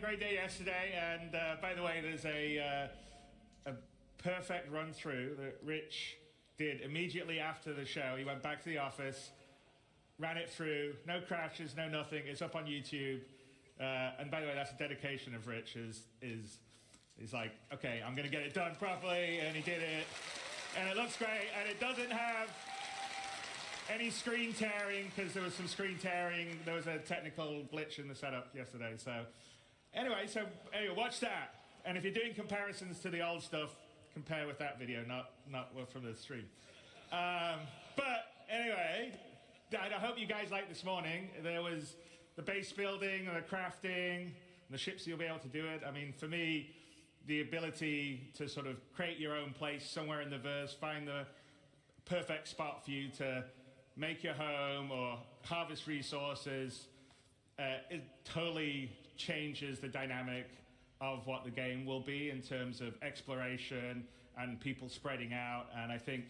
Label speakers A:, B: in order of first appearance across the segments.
A: great day yesterday, and by the way, there's a perfect run-through that Rich did immediately after the show. He went back to the office, ran it through, no crashes, no nothing. It's up on YouTube. And by the way, that's a dedication of Rich. He's like, okay, I'm going to get it done properly, and he did it. And it looks great, and it doesn't have any screen tearing, because there was some screen tearing. There was a technical glitch in the setup yesterday. So anyway, watch that. And if you're doing comparisons to the old stuff, compare with that video, not from the stream. But anyway, I hope you guys liked this morning. There was the base building and the crafting, and the ships, you'll be able to do it. I mean, for me, the ability to sort of create your own place somewhere in the verse, find the perfect spot for you to make your home or harvest resources, it totally changes the dynamic of what the game will be in terms of exploration and people spreading out, and I think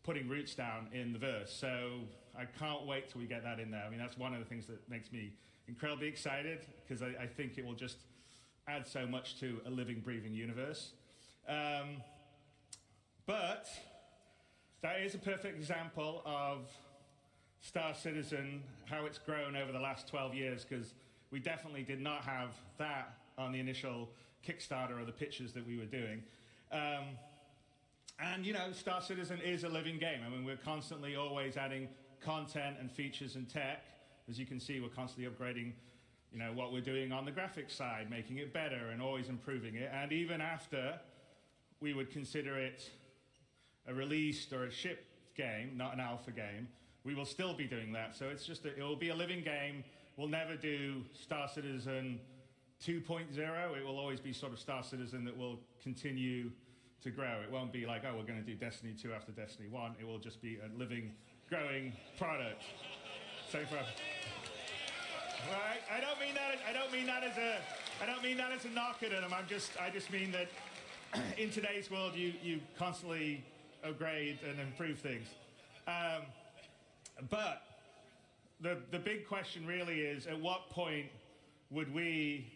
A: putting roots down in the verse. So I can't wait till we get that in there. I mean, that's one of the things that makes me incredibly excited, because I think it will just add so much to a living, breathing universe. But that is a perfect example of Star Citizen, how it's grown over the last 12 years, because we definitely did not have that on the initial Kickstarter or the pitches that we were doing. And, you know, Star Citizen is a living game. I mean, we're constantly always adding content and features and tech. As you can see, we're constantly upgrading, you know, what we're doing on the graphics side, making it better and always improving it. And even after we would consider it a released or a shipped game, not an alpha game, we will still be doing that. So it's just, it will be a living game. We'll never do Star Citizen 2.0. It will always be sort of Star Citizen that will continue to grow. It won't be like, oh, we're going to do Destiny 2 after Destiny 1. It will just be a living, growing product. So for, right? I don't mean that as a knock at them. I just mean that in today's world, you constantly upgrade and improve things. But the big question really is, at what point would we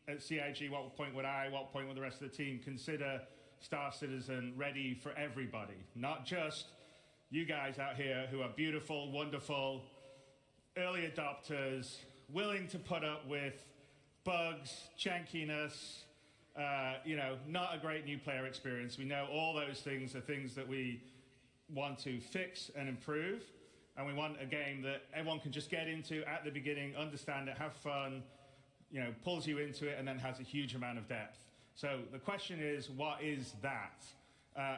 A: at CIG, what point would the rest of the team consider Star Citizen ready for everybody? Not just you guys out here who are beautiful, wonderful, early adopters, willing to put up with bugs, jankiness, you know, not a great new player experience. We know all those things are things that we want to fix and improve. And we want a game that everyone can just get into at the beginning, understand it, have fun, you know, pulls you into it, and then has a huge amount of depth. So the question is, what is that?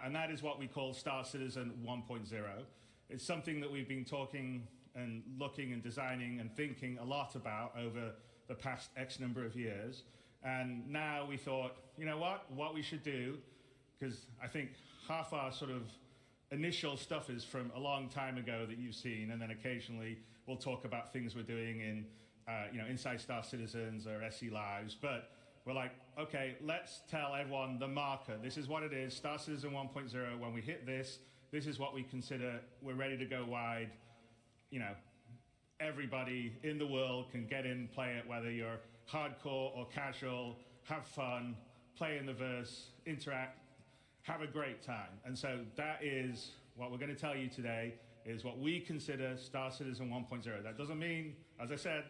A: And that is what we call Star Citizen 1.0. It's something that we've been talking and looking and designing and thinking a lot about over the past X number of years. And now we thought, you know what we should do, because I think half our sort of initial stuff is from a long time ago that you've seen, and then occasionally we'll talk about things we're doing in, you know, inside Star Citizens or SE Lives. But we're like, okay, let's tell everyone the marker. This is what it is, Star Citizen 1.0. When we hit this, this is what we consider we're ready to go wide. You know, everybody in the world can get in, play it, whether you're hardcore or casual, have fun, play in the verse, interact, have a great time. And so that is what we're going to tell you today, is what we consider Star Citizen 1.0. That doesn't mean, as I said,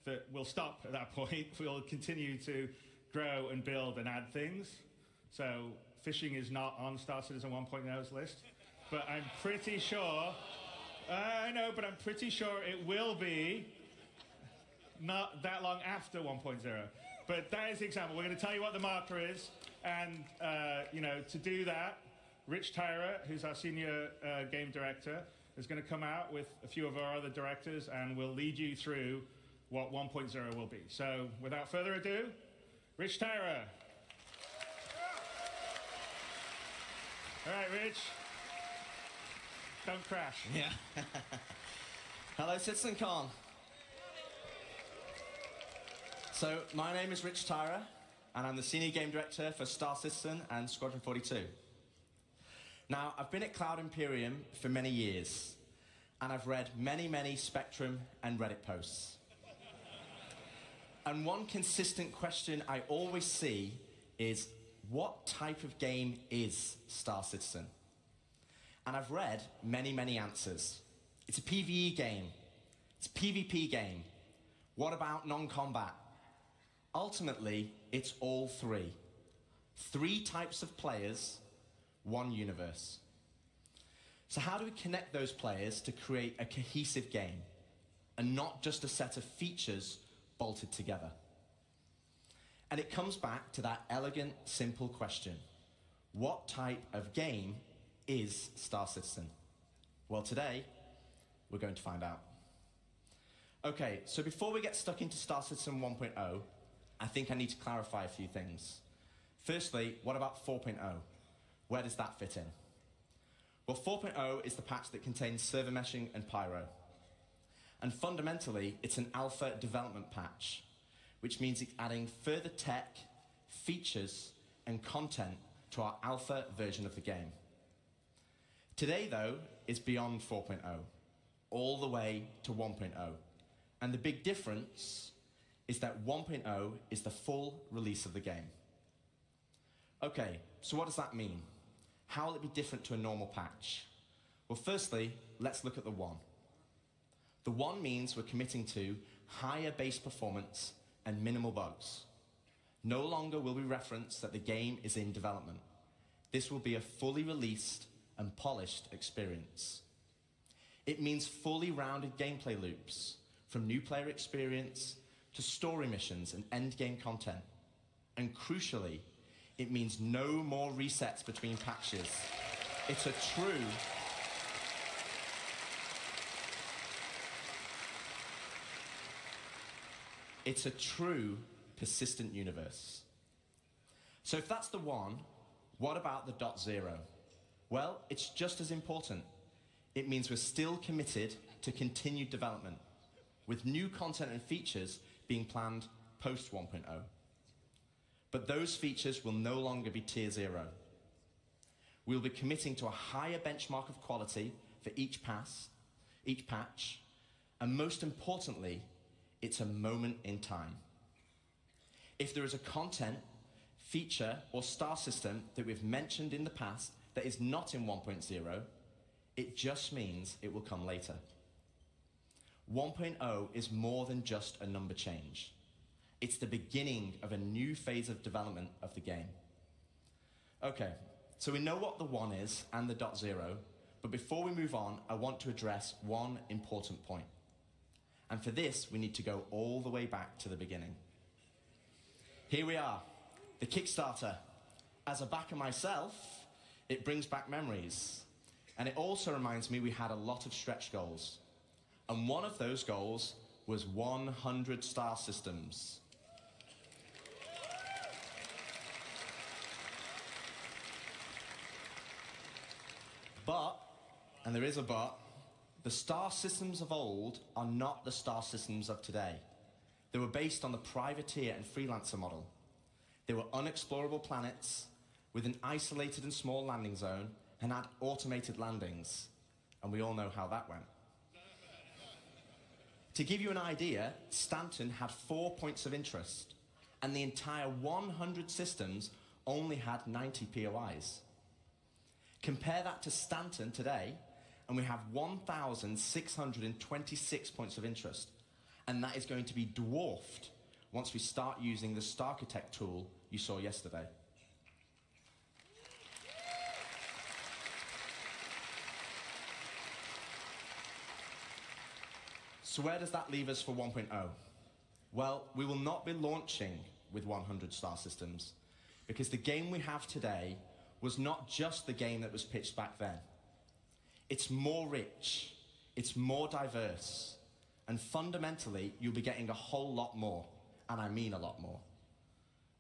A: that we'll stop at that point. We'll continue to grow and build and add things. So fishing is not on Star Citizen 1.0's list, but I'm pretty sure, I know, but I'm pretty sure it will be not that long after 1.0. But that is the example. We're going to tell you what the marker is. And, you know, to do that, Rich Tyra, who's our senior game director, is going to come out with a few of our other directors, and we'll lead you through what 1.0 will be. So without further ado, Rich Tyra. All right, Rich. Don't crash.
B: Yeah. Hello, CitizenCon. So, my name is Rich Tyra, and I'm the Senior Game Director for Star Citizen and Squadron 42. Now, I've been at Cloud Imperium for many years, and I've read many, many Spectrum and Reddit posts. And one consistent question I always see is, what type of game is Star Citizen? And I've read many, many answers. It's a PvE game. It's a PvP game. What about non-combat? Ultimately, it's all three. 3 types of players, 1 universe. So how do we connect those players to create a cohesive game and not just a set of features bolted together? And it comes back to that elegant, simple question. What type of game is Star Citizen? Well, today, we're going to find out. Okay, so before we get stuck into Star Citizen 1.0, I think I need to clarify a few things. Firstly, what about 4.0? Where does that fit in? Well, 4.0 is the patch that contains server meshing and pyro. And fundamentally, it's an alpha development patch, which means it's adding further tech, features, and content to our alpha version of the game. Today, though, is beyond 4.0, all the way to 1.0. And the big difference is that 1.0 is the full release of the game. Okay, so what does that mean? How will it be different to a normal patch? Well, firstly, let's look at the 1. The 1 means we're committing to higher base performance and minimal bugs. No longer will we reference that the game is in development. This will be a fully released and polished experience. It means fully rounded gameplay loops, from new player experience to story missions and endgame content. And crucially, it means no more resets between patches. It's a true persistent universe. So if that's the 1, what about the .0? Well, it's just as important. It means we're still committed to continued development, with new content and features being planned post 1.0. But those features will no longer be tier 0. We'll be committing to a higher benchmark of quality for each patch, and most importantly, it's a moment in time. If there is a content, feature, or star system that we've mentioned in the past that is not in 1.0, it just means it will come later. 1.0 is more than just a number change. It's the beginning of a new phase of development of the game. Okay, so we know what the 1 is and the .0, but before we move on, I want to address one important point. And for this, we need to go all the way back to the beginning. Here we are, the Kickstarter. As a backer myself, it brings back memories. And it also reminds me we had a lot of stretch goals. And one of those goals was 100 star systems. But, and there is a but, the star systems of old are not the star systems of today. They were based on the privateer and freelancer model. They were unexplorable planets with an isolated and small landing zone and had automated landings. And we all know how that went. To give you an idea, Stanton had 4 points of interest, and the entire 100 systems only had 90 POIs. Compare that to Stanton today, and we have 1,626 points of interest, and that is going to be dwarfed once we start using the Starchitect tool you saw yesterday. So where does that leave us for 1.0? Well, we will not be launching with 100 star systems, because the game we have today was not just the game that was pitched back then. It's more rich, it's more diverse, and fundamentally, you'll be getting a whole lot more, and I mean a lot more.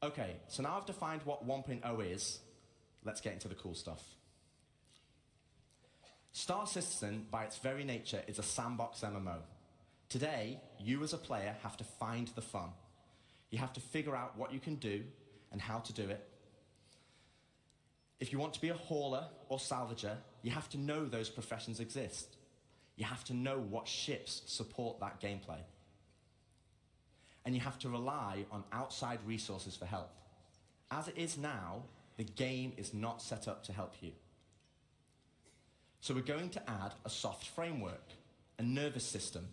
B: Okay, so now I've defined what 1.0 is, let's get into the cool stuff. Star Citizen, by its very nature, is a sandbox MMO. Today, you as a player have to find the fun. You have to figure out what you can do and how to do it. If you want to be a hauler or salvager, you have to know those professions exist. You have to know what ships support that gameplay. and you have to rely on outside resources for help. As it is now, the game is not set up to help you. So we're going to add a soft framework, a nervous system,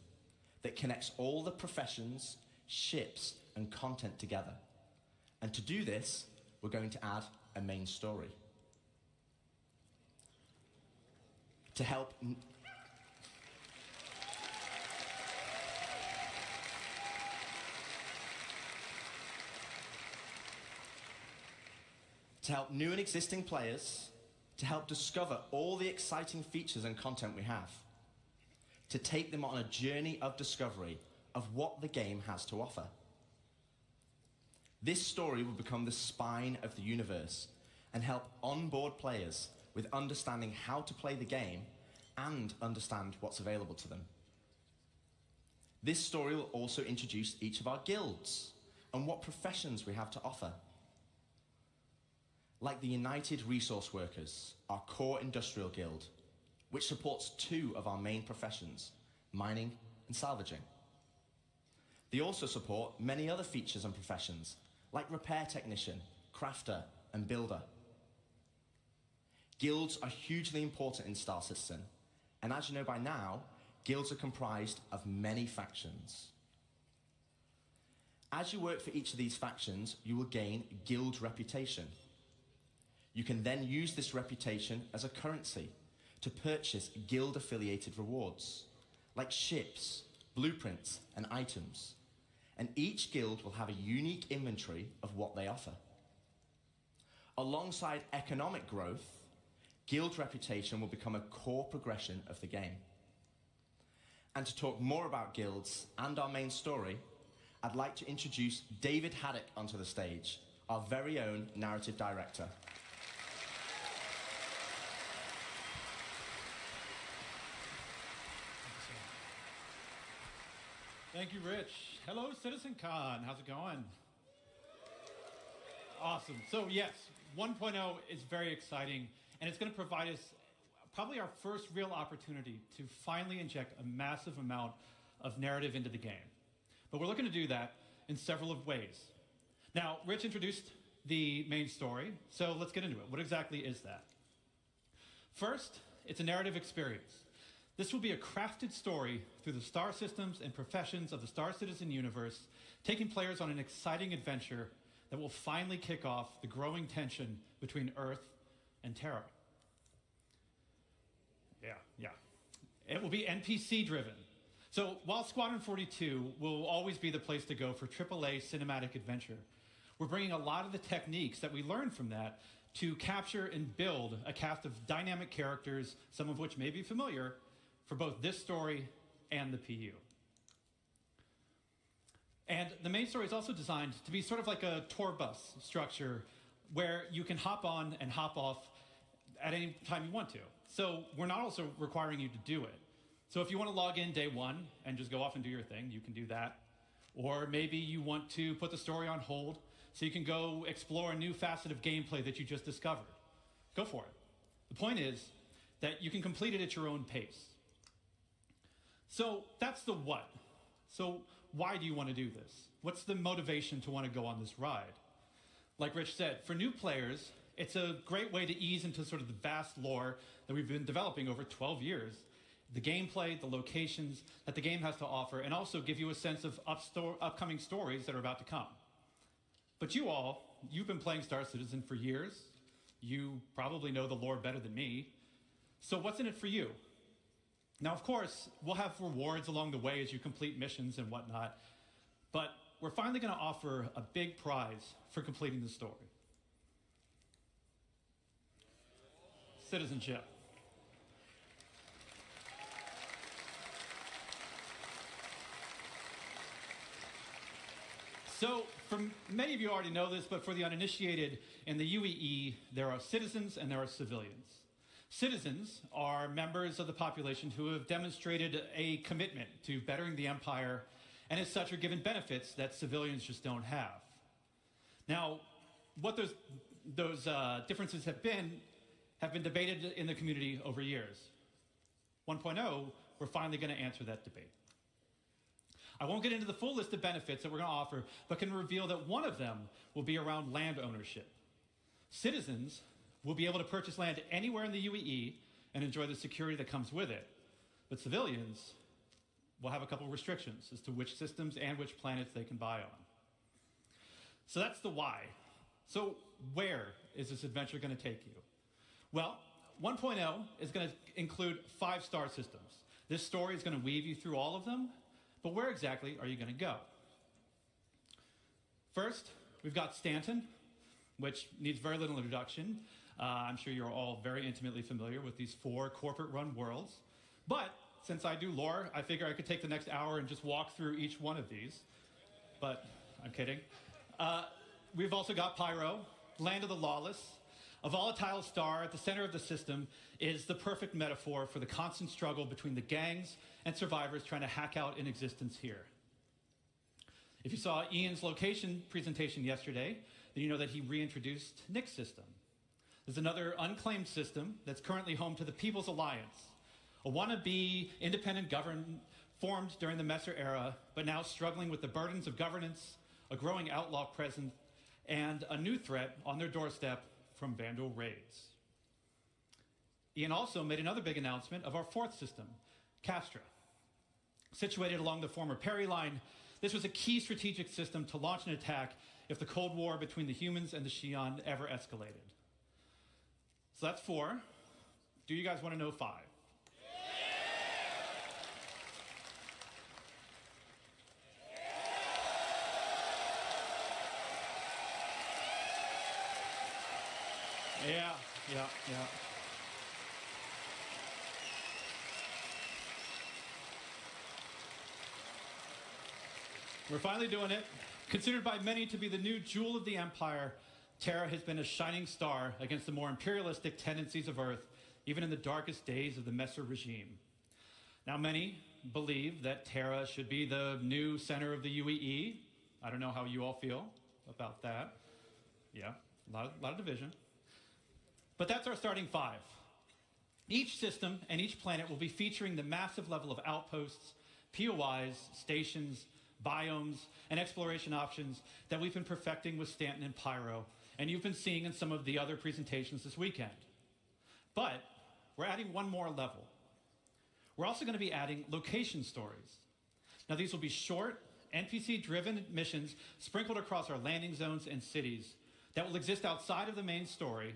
B: that connects all the professions, ships, and content together. And to do this, we're going to add a main story. To help new and existing players, to help discover all the exciting features and content we have, to take them on a journey of discovery of what the game has to offer. This story will become the spine of the universe and help onboard players with understanding how to play the game and understand what's available to them. This story will also introduce each of our guilds and what professions we have to offer. Like the United Resource Workers, our core industrial guild, which supports 2 of our main professions, mining and salvaging. They also support many other features and professions, like repair technician, crafter, and builder. Guilds are hugely important in Star Citizen, and as you know by now, guilds are comprised of many factions. As you work for each of these factions, you will gain guild reputation. You can then use this reputation as a currency to purchase guild-affiliated rewards, like ships, blueprints, and items. And each guild will have a unique inventory of what they offer. Alongside economic growth, guild reputation will become a core progression of the game. And to talk more about guilds and our main story, I'd like to introduce David Haddock onto the stage, our very own narrative director.
C: Thank you, Rich. Hello, CitizenCon. How's it going? Awesome. So yes, 1.0 is very exciting, and it's going to provide us probably our first real opportunity to finally inject a massive amount of narrative into the game. But we're looking to do that in several of ways. Now, Rich introduced the main story, so let's get into it. What exactly is that? First, it's a narrative experience. This will be a crafted story through the star systems and professions of the Star Citizen universe, taking players on an exciting adventure that will finally kick off the growing tension between Earth and Terra. Yeah. It will be NPC-driven. So while Squadron 42 will always be the place to go for AAA cinematic adventure, we're bringing a lot of the techniques that we learned from that to capture and build a cast of dynamic characters, some of which may be familiar, for both this story and the PU. And the main story is also designed to be sort of like a tour bus structure where you can hop on and hop off at any time you want to. So we're not also requiring you to do it. So if you want to log in day 1 and just go off and do your thing, you can do that. Or maybe you want to put the story on hold so you can go explore a new facet of gameplay that you just discovered. Go for it. The point is that you can complete it at your own pace. So that's the what. So why do you want to do this? What's the motivation to want to go on this ride? Like Rich said, for new players, it's a great way to ease into sort of the vast lore that we've been developing over 12 years. The gameplay, the locations that the game has to offer, and also give you a sense of upcoming stories that are about to come. But you've been playing Star Citizen for years. You probably know the lore better than me. So what's in it for you? Now, of course, we'll have rewards along the way as you complete missions and whatnot, but we're finally going to offer a big prize for completing the story. Citizenship. So, many of you already know this, but for the uninitiated, in the UEE, there are citizens and there are civilians. Citizens are members of the population who have demonstrated a commitment to bettering the Empire, and as such are given benefits that civilians just don't have. Now, what those differences have been debated in the community over years. 1.0, we're finally going to answer that debate. I won't get into the full list of benefits that we're going to offer, but can reveal that one of them will be around land ownership. Citizens will be able to purchase land anywhere in the UEE and enjoy the security that comes with it. But civilians will have a couple of restrictions as to which systems and which planets they can buy on. So that's the why. So where is this adventure going to take you? Well, 1.0 is going to include 5 star systems. This story is going to weave you through all of them, but where exactly are you going to go? First, we've got Stanton, which needs very little introduction. I'm sure you're all very intimately familiar with these 4 corporate-run worlds. But since I do lore, I figure I could take the next hour and just walk through each one of these. But I'm kidding. We've also got Pyro, Land of the Lawless. A volatile star at the center of the system is the perfect metaphor for the constant struggle between the gangs and survivors trying to hack out an existence here. If you saw Ian's location presentation yesterday, then you know that he reintroduced Nick's system. There's another unclaimed system that's currently home to the People's Alliance, a wannabe independent government formed during the Messer era, but now struggling with the burdens of governance, a growing outlaw presence, and a new threat on their doorstep from Vandal raids. Ian also made another big announcement of our 4th system, Castra. Situated along the former Perry line, this was a key strategic system to launch an attack if the Cold War between the humans and the Xi'an ever escalated. So that's 4. Do you guys want to know 5? Yeah. We're finally doing it. Considered by many to be the new jewel of the Empire, Terra has been a shining star against the more imperialistic tendencies of Earth, even in the darkest days of the Messer regime. Now, many believe that Terra should be the new center of the UEE. I don't know how you all feel about that. Yeah, a lot of division. But that's our starting 5. Each system and each planet will be featuring the massive level of outposts, POIs, stations, biomes, and exploration options that we've been perfecting with Stanton and Pyro, and you've been seeing in some of the other presentations this weekend. But we're adding one more level. We're also going to be adding location stories. Now, these will be short, NPC-driven missions sprinkled across our landing zones and cities that will exist outside of the main story,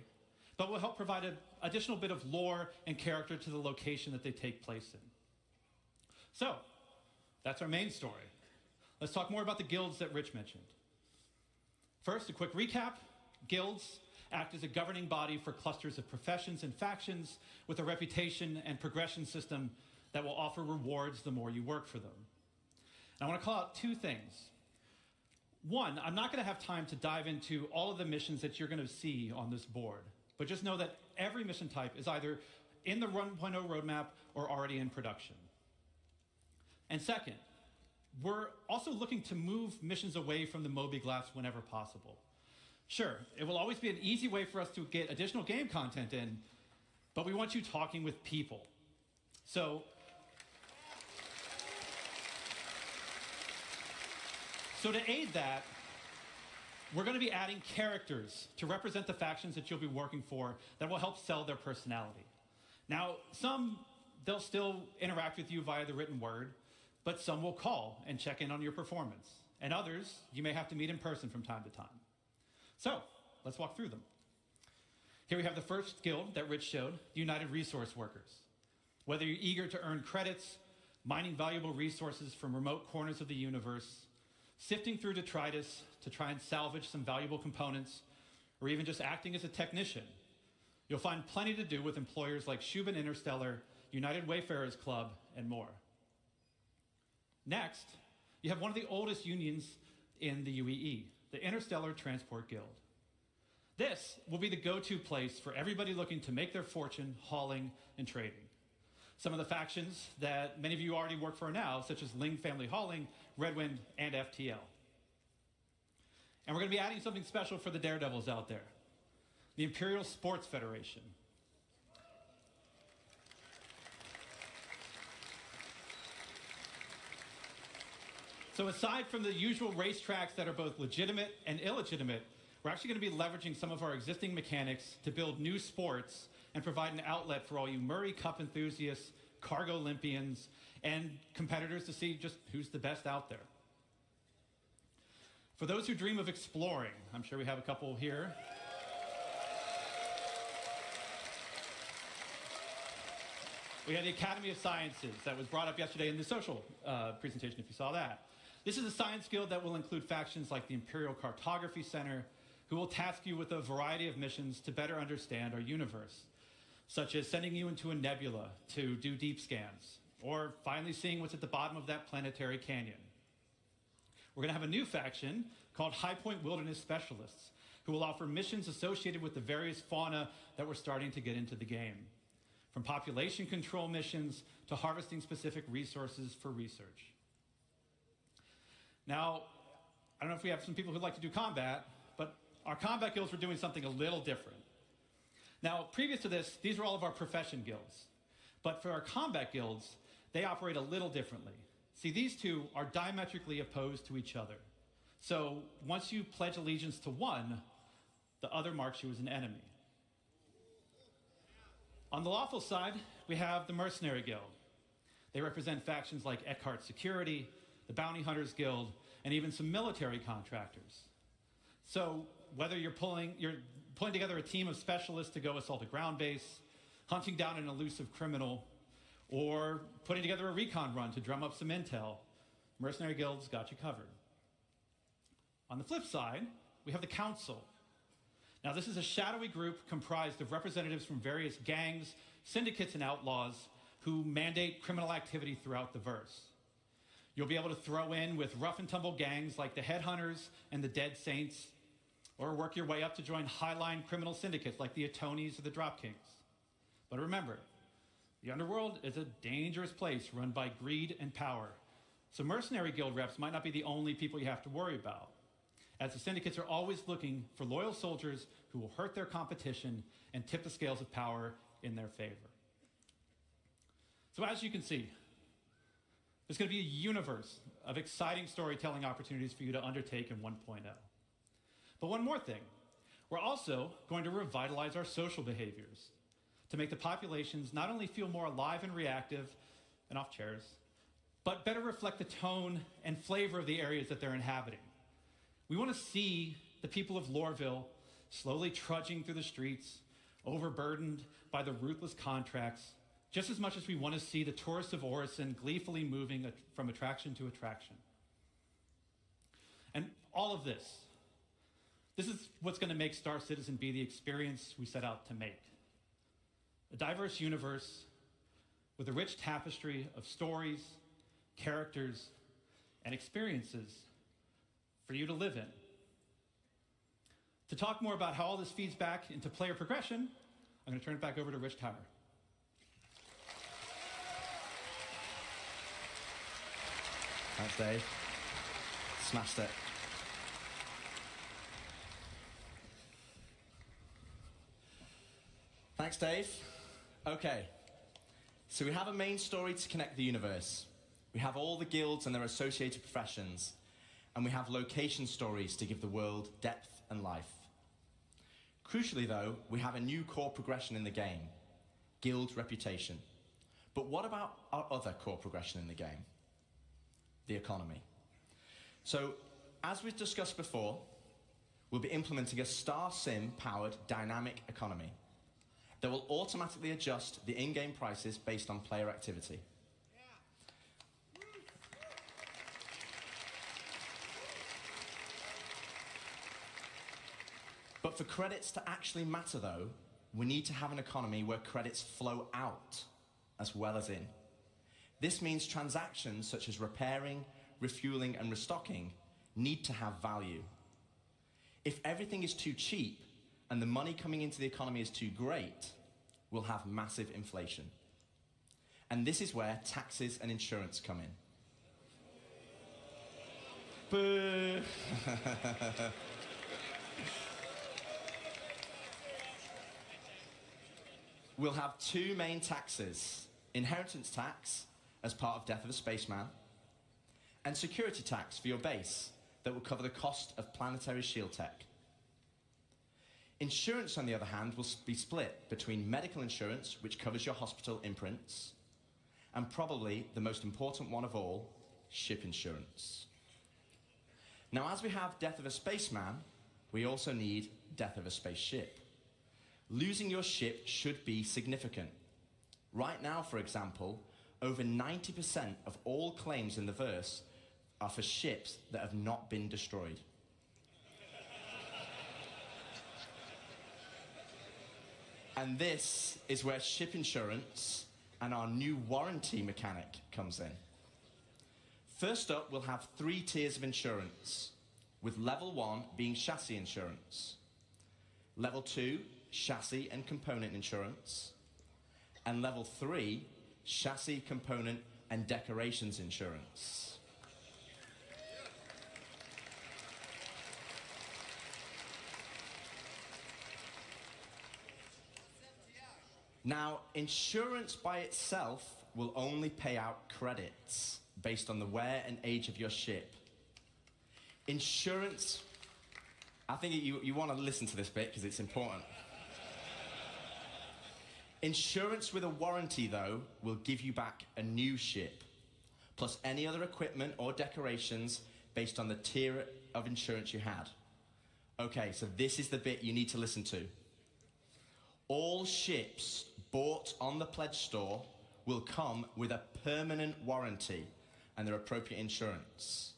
C: but will help provide an additional bit of lore and character to the location that they take place in. So, that's our main story. Let's talk more about the guilds that Rich mentioned. First, a quick recap. Guilds act as a governing body for clusters of professions and factions with a reputation and progression system that will offer rewards the more you work for them. And I want to call out 2 things. One, I'm not going to have time to dive into all of the missions that you're going to see on this board. But just know that every mission type is either in the 1.0 roadmap or already in production. And second, we're also looking to move missions away from the Moby Glass whenever possible. Sure, it will always be an easy way for us to get additional game content in, but we want you talking with people. So to aid that, we're going to be adding characters to represent the factions that you'll be working for that will help sell their personality. Now, some, they'll still interact with you via the written word, but some will call and check in on your performance. And others, you may have to meet in person from time to time. So, let's walk through them. Here we have the first guild that Rich showed, the United Resource Workers. Whether you're eager to earn credits, mining valuable resources from remote corners of the universe, sifting through detritus to try and salvage some valuable components, or even just acting as a technician, you'll find plenty to do with employers like Shubin Interstellar, United Wayfarers Club, and more. Next, you have one of the oldest unions in the UEE, the Interstellar Transport Guild. This will be the go-to place for everybody looking to make their fortune hauling and trading. Some of the factions that many of you already work for now, such as Ling Family Hauling, Redwind, and FTL. And we're going to be adding something special for the daredevils out there, the Imperial Sports Federation. So aside from the usual racetracks that are both legitimate and illegitimate, we're actually going to be leveraging some of our existing mechanics to build new sports and provide an outlet for all you Murray Cup enthusiasts, cargo Olympians, and competitors to see just who's the best out there. For those who dream of exploring, I'm sure we have a couple here. We had the Academy of Sciences that was brought up yesterday in the social presentation, if you saw that. This is a science guild that will include factions like the Imperial Cartography Center, who will task you with a variety of missions to better understand our universe, such as sending you into a nebula to do deep scans, or finally seeing what's at the bottom of that planetary canyon. We're going to have a new faction called High Point Wilderness Specialists, who will offer missions associated with the various fauna that we're starting to get into the game, from population control missions to harvesting specific resources for research. Now, I don't know if we have some people who'd like to do combat, but our combat guilds were doing something a little different. Now, previous to this, these were all of our profession guilds. But for our combat guilds, they operate a little differently. See, these two are diametrically opposed to each other. So once you pledge allegiance to one, the other marks you as an enemy. On the lawful side, we have the Mercenary Guild. They represent factions like Eckhart Security, the Bounty Hunters Guild, and even some military contractors. So whether you're pulling together a team of specialists to go assault a ground base, hunting down an elusive criminal, or putting together a recon run to drum up some intel, Mercenary Guild's got you covered. On the flip side, we have the Council. Now, this is a shadowy group comprised of representatives from various gangs, syndicates, and outlaws who mandate criminal activity throughout the verse. You'll be able to throw in with rough and tumble gangs like the Headhunters and the Dead Saints, or work your way up to join highline criminal syndicates like the Atonis or the Drop Kings. But remember, the underworld is a dangerous place run by greed and power. So Mercenary Guild reps might not be the only people you have to worry about, as the syndicates are always looking for loyal soldiers who will hurt their competition and tip the scales of power in their favor. So as you can see, there's going to be a universe of exciting storytelling opportunities for you to undertake in 1.0. But one more thing, we're also going to revitalize our social behaviors to make the populations not only feel more alive and reactive and off chairs, but better reflect the tone and flavor of the areas that they're inhabiting. We want to see the people of Loreville slowly trudging through the streets, overburdened by the ruthless contracts, just as much as we want to see the tourists of Orison gleefully moving from attraction to attraction. And all of this is what's going to make Star Citizen be the experience we set out to make. A diverse universe with a rich tapestry of stories, characters, and experiences for you to live in. To talk more about how all this feeds back into player progression, I'm going to turn it back over to Rich Tyler.
B: Thanks, Dave. Smashed it. Thanks, Dave. Okay, so we have a main story to connect the universe. We have all the guilds and their associated professions, and we have location stories to give the world depth and life. Crucially, though, we have a new core progression in the game, guild reputation. But what about our other core progression in the game? The economy. So, as we've discussed before, we'll be implementing a Star Sim-powered dynamic economy that will automatically adjust the in-game prices based on player activity. But for credits to actually matter, though, we need to have an economy where credits flow out as well as in. This means transactions such as repairing, refueling, and restocking need to have value. If everything is too cheap and the money coming into the economy is too great, we'll have massive inflation. And this is where taxes and insurance come in. Boo! We'll have two main taxes: inheritance tax as part of Death of a Spaceman, and security tax for your base that will cover the cost of planetary shield tech. Insurance, on the other hand, will be split between medical insurance, which covers your hospital imprints, and probably the most important one of all, ship insurance. Now, as we have death of a spaceman, we also need death of a spaceship. Losing your ship should be significant. Right now, for example, over 90% of all claims in the verse are for ships that have not been destroyed. And this is where ship insurance and our new warranty mechanic comes in. First up, we'll have 3 tiers of insurance, with level 1 being chassis insurance, level 2, chassis and component insurance, and level 3, chassis, component, and decorations insurance. Now, insurance by itself will only pay out credits based on the wear and age of your ship. Insurance, I think you want to listen to this bit because it's important. Insurance with a warranty, though, will give you back a new ship, plus any other equipment or decorations based on the tier of insurance you had. Okay, so this is the bit you need to listen to. All ships bought on the pledge store will come with a permanent warranty and their appropriate insurance.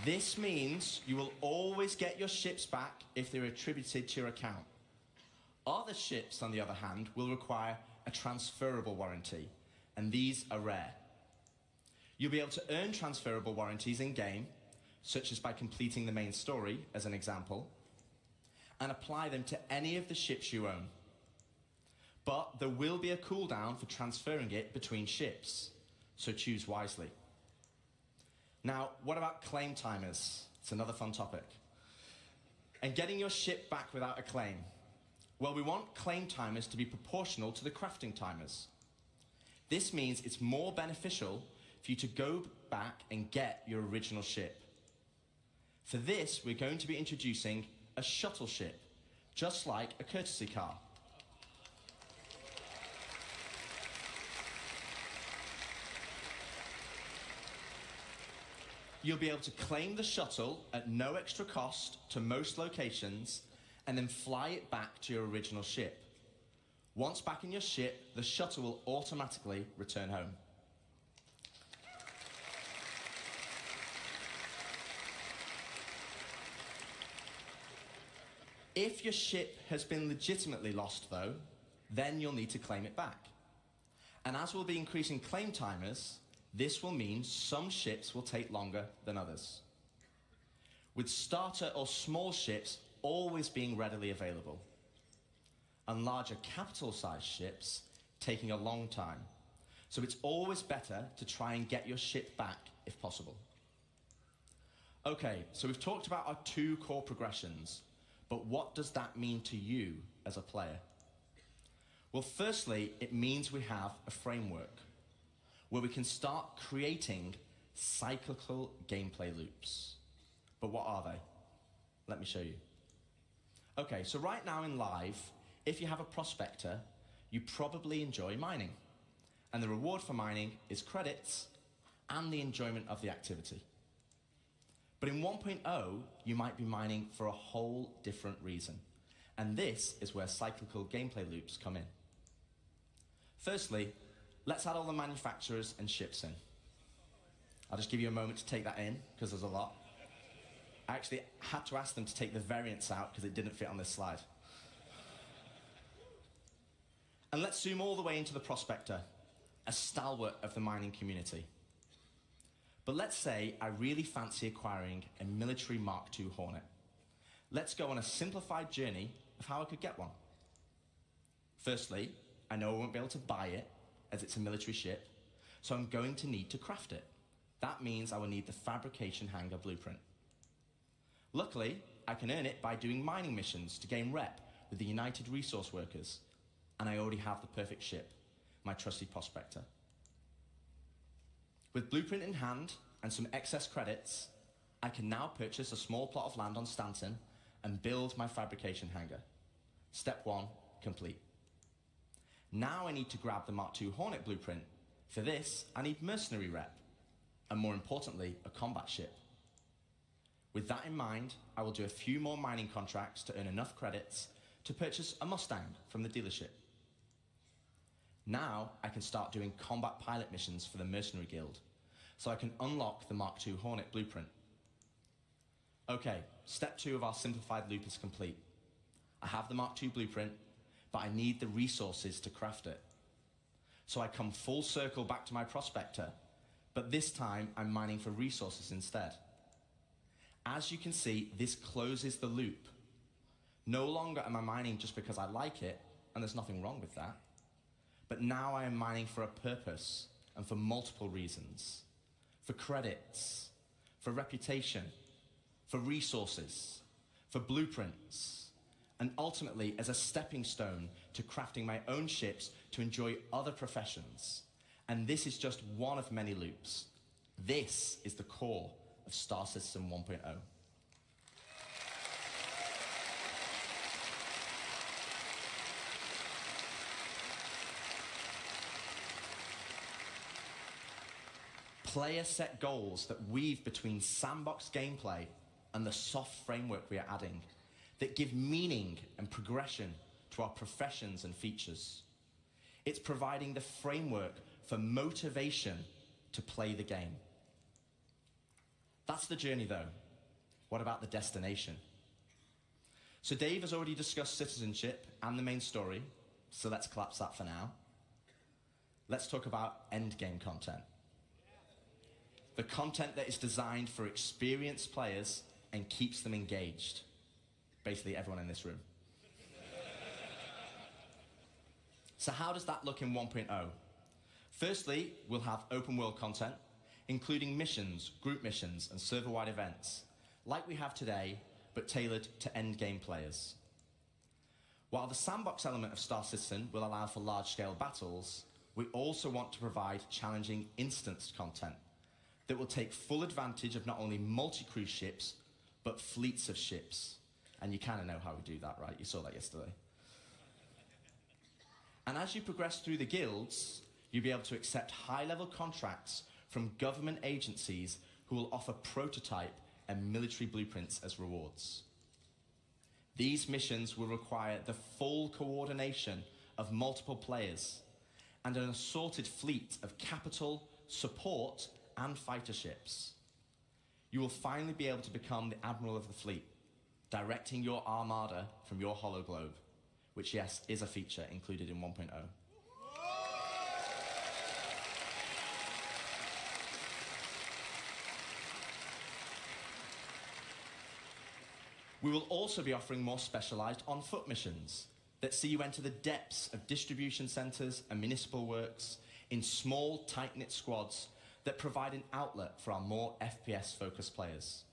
B: This means you will always get your ships back if they're attributed to your account. Other ships, on the other hand, will require a transferable warranty, and these are rare. You'll be able to earn transferable warranties in-game, such as by completing the main story, as an example, and apply them to any of the ships you own. But there will be a cooldown for transferring it between ships, so choose wisely. Now, what about claim timers? It's another fun topic. And getting your ship back without a claim. Well, we want claim timers to be proportional to the crafting timers. This means it's more beneficial for you to go back and get your original ship. For this, we're going to be introducing a shuttle ship, just like a courtesy car. You'll be able to claim the shuttle at no extra cost to most locations and then fly it back to your original ship. Once back in your ship, the shuttle will automatically return home. If your ship has been legitimately lost, though, then you'll need to claim it back. And as we'll be increasing claim timers, this will mean some ships will take longer than others, with starter or small ships always being readily available, and larger capital-sized ships taking a long time. So it's always better to try and get your ship back if possible. Okay, so we've talked about our 2 core progressions, but what does that mean to you as a player? Well, firstly, it means we have a framework where we can start creating cyclical gameplay loops. But what are they? Let me show you. Okay, so right now in live, if you have a prospector, you probably enjoy mining. And the reward for mining is credits and the enjoyment of the activity. But in 1.0, you might be mining for a whole different reason. And this is where cyclical gameplay loops come in. Firstly, let's add all the manufacturers and ships in. I'll just give you a moment to take that in, because there's a lot. I actually had to ask them to take the variants out because it didn't fit on this slide. And let's zoom all the way into the prospector, a stalwart of the mining community. But let's say I really fancy acquiring a military Mark II Hornet. Let's go on a simplified journey of how I could get one. Firstly, I know I won't be able to buy it, as it's a military ship, so I'm going to need to craft it. That means I will need the fabrication hangar blueprint. Luckily, I can earn it by doing mining missions to gain rep, with the United Resource Workers, and I already have the perfect ship, my trusty prospector. With Blueprint in hand and some excess credits, I can now purchase a small plot of land on Stanton and build my fabrication hangar. Step 1, complete. Now I need to grab the Mark II Hornet blueprint. For this, I need mercenary rep, and more importantly, a combat ship. With that in mind, I will do a few more mining contracts to earn enough credits to purchase a Mustang from the dealership. Now I can start doing combat pilot missions for the Mercenary Guild, so I can unlock the Mark II Hornet blueprint. Okay, step 2 of our simplified loop is complete. I have the Mark II blueprint, but I need the resources to craft it. So I come full circle back to my prospector, but this time I'm mining for resources instead. As you can see, this closes the loop. No longer am I mining just because I like it, and there's nothing wrong with that. But now I am mining for a purpose and for multiple reasons. For credits, for reputation, for resources, for blueprints, and ultimately as a stepping stone to crafting my own ships to enjoy other professions. And this is just one of many loops. This is the core of Star Citizen 1.0. Player set goals that weave between sandbox gameplay and the soft framework we are adding that give meaning and progression to our professions and features. It's providing the framework for motivation to play the game. That's the journey though. What about the destination? So Dave has already discussed citizenship and the main story, so let's collapse that for now. Let's talk about endgame content. The content that is designed for experienced players and keeps them engaged. Basically everyone in this room. So how does that look in 1.0? Firstly, we'll have open world content, including missions, group missions, and server-wide events, like we have today, but tailored to endgame players. While the sandbox element of Star Citizen will allow for large-scale battles, we also want to provide challenging instanced content that will take full advantage of not only multi-crew ships, but fleets of ships. And you kind of know how we do that, right? You saw that yesterday. And as you progress through the guilds, you'll be able to accept high-level contracts from government agencies who will offer prototype and military blueprints as rewards. These missions will require the full coordination of multiple players and an assorted fleet of capital, support, and fighter ships. You will finally be able to become the admiral of the fleet, directing your armada from your hologlobe, which, yes, is a feature included in 1.0. We will also be offering more specialized on-foot missions that see you enter the depths of distribution centers and municipal works in small, tight-knit squads that provide an outlet for our more FPS-focused players.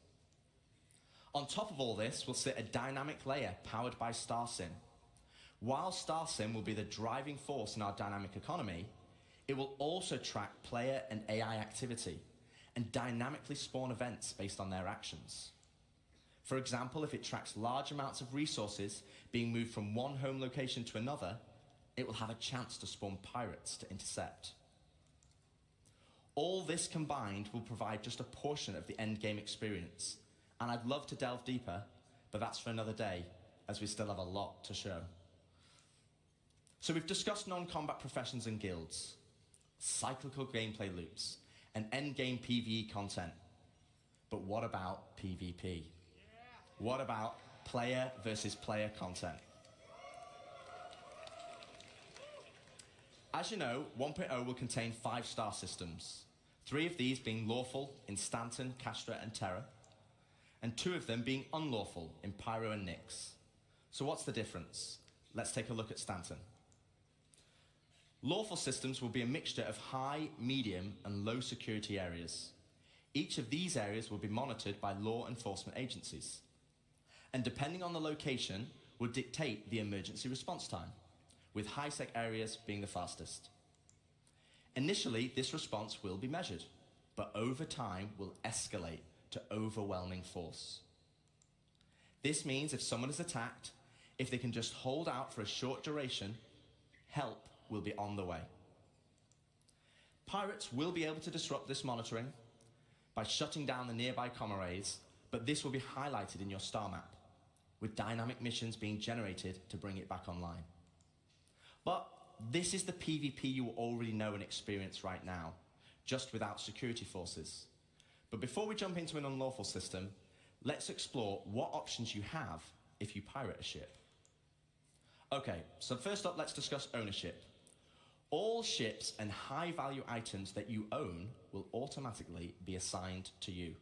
B: On top of all this will sit a dynamic layer powered by StarSim. While StarSim will be the driving force in our dynamic economy, it will also track player and AI activity and dynamically spawn events based on their actions. For example, if it tracks large amounts of resources being moved from one home location to another, it will have a chance to spawn pirates to intercept. All this combined will provide just a portion of the endgame experience, and I'd love to delve deeper, but that's for another day, as we still have a lot to show. So we've discussed non-combat professions and guilds, cyclical gameplay loops, and endgame PvE content. But what about PvP? What about player versus player content? As you know, 1.0 will contain 5 star systems, 3 of these being lawful in Stanton, Castra, and Terra, and 2 of them being unlawful in Pyro and Nyx. So what's the difference? Let's take a look at Stanton. Lawful systems will be a mixture of high, medium, and low security areas. Each of these areas will be monitored by law enforcement agencies. And depending on the location, would dictate the emergency response time, with high-sec areas being the fastest. Initially, this response will be measured, but over time will escalate to overwhelming force. This means if someone is attacked, if they can just hold out for a short duration, help will be on the way. Pirates will be able to disrupt this monitoring by shutting down the nearby comm arrays, but this will be highlighted in your star map, with dynamic missions being generated to bring it back online. But this is the PvP you already know and experience right now, just without security forces. But before we jump into an unlawful system, let's explore what options you have if you pirate a ship. Okay, so first up, let's discuss ownership. All ships and high-value items that you own will automatically be assigned to you.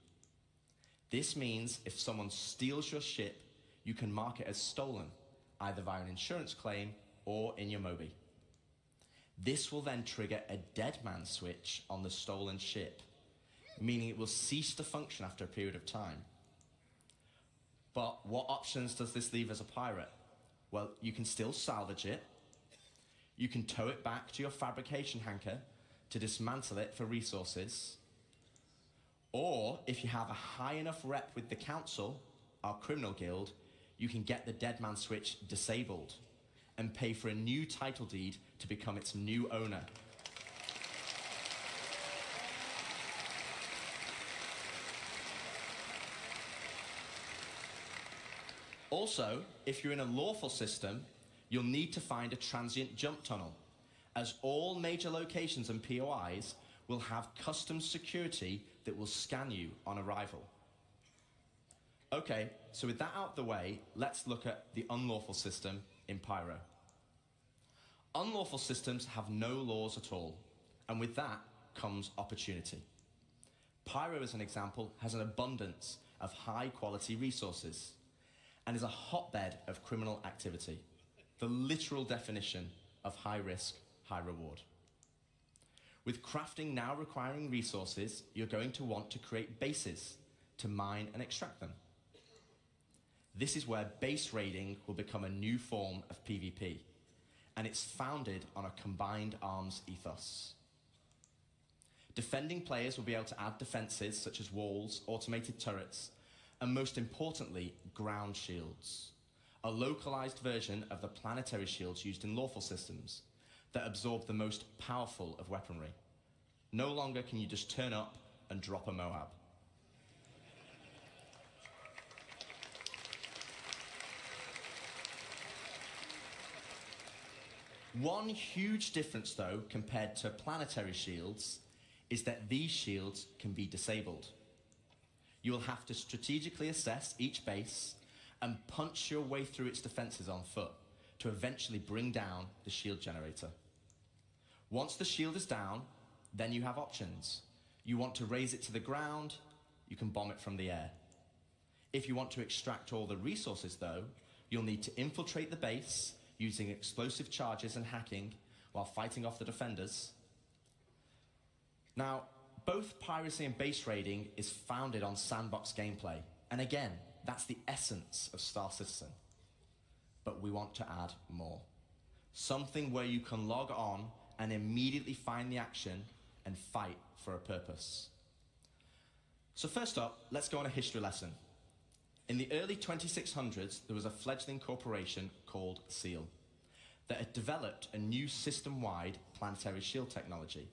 B: This means if someone steals your ship, you can mark it as stolen, either via an insurance claim or in your Mobi. This will then trigger a dead man switch on the stolen ship, meaning it will cease to function after a period of time. But what options does this leave as a pirate? Well, you can still salvage it. You can tow it back to your fabrication hangar to dismantle it for resources. Or, if you have a high enough rep with the council, our criminal guild, you can get the dead man switch disabled and pay for a new title deed to become its new owner. Also, if you're in a lawful system, you'll need to find a transient jump tunnel, as all major locations and POIs will have custom security that will scan you on arrival. Okay, so with that out the way, let's look at the unlawful system in Pyro. Unlawful systems have no laws at all, and with that comes opportunity. Pyro, as an example, has an abundance of high-quality resources and is a hotbed of criminal activity, the literal definition of high risk, high reward. With crafting now requiring resources, you're going to want to create bases to mine and extract them. This is where base raiding will become a new form of PvP, and it's founded on a combined arms ethos. Defending players will be able to add defenses such as walls, automated turrets, and most importantly, ground shields, a localized version of the planetary shields used in lawful systems that absorb the most powerful of weaponry. No longer can you just turn up and drop a Moab. One huge difference, though, compared to planetary shields, is that these shields can be disabled. You will have to strategically assess each base and punch your way through its defenses on foot to eventually bring down the shield generator. Once the shield is down, then you have options. You want to raise it to the ground, you can bomb it from the air. If you want to extract all the resources, though, you'll need to infiltrate the base using explosive charges and hacking while fighting off the defenders. Now, both piracy and base raiding is founded on sandbox gameplay. And again, that's the essence of Star Citizen. But we want to add more. Something where you can log on and immediately find the action and fight for a purpose. So first up, let's go on a history lesson. In the early 2600s, there was a fledgling corporation called SEAL that had developed a new system-wide planetary shield technology,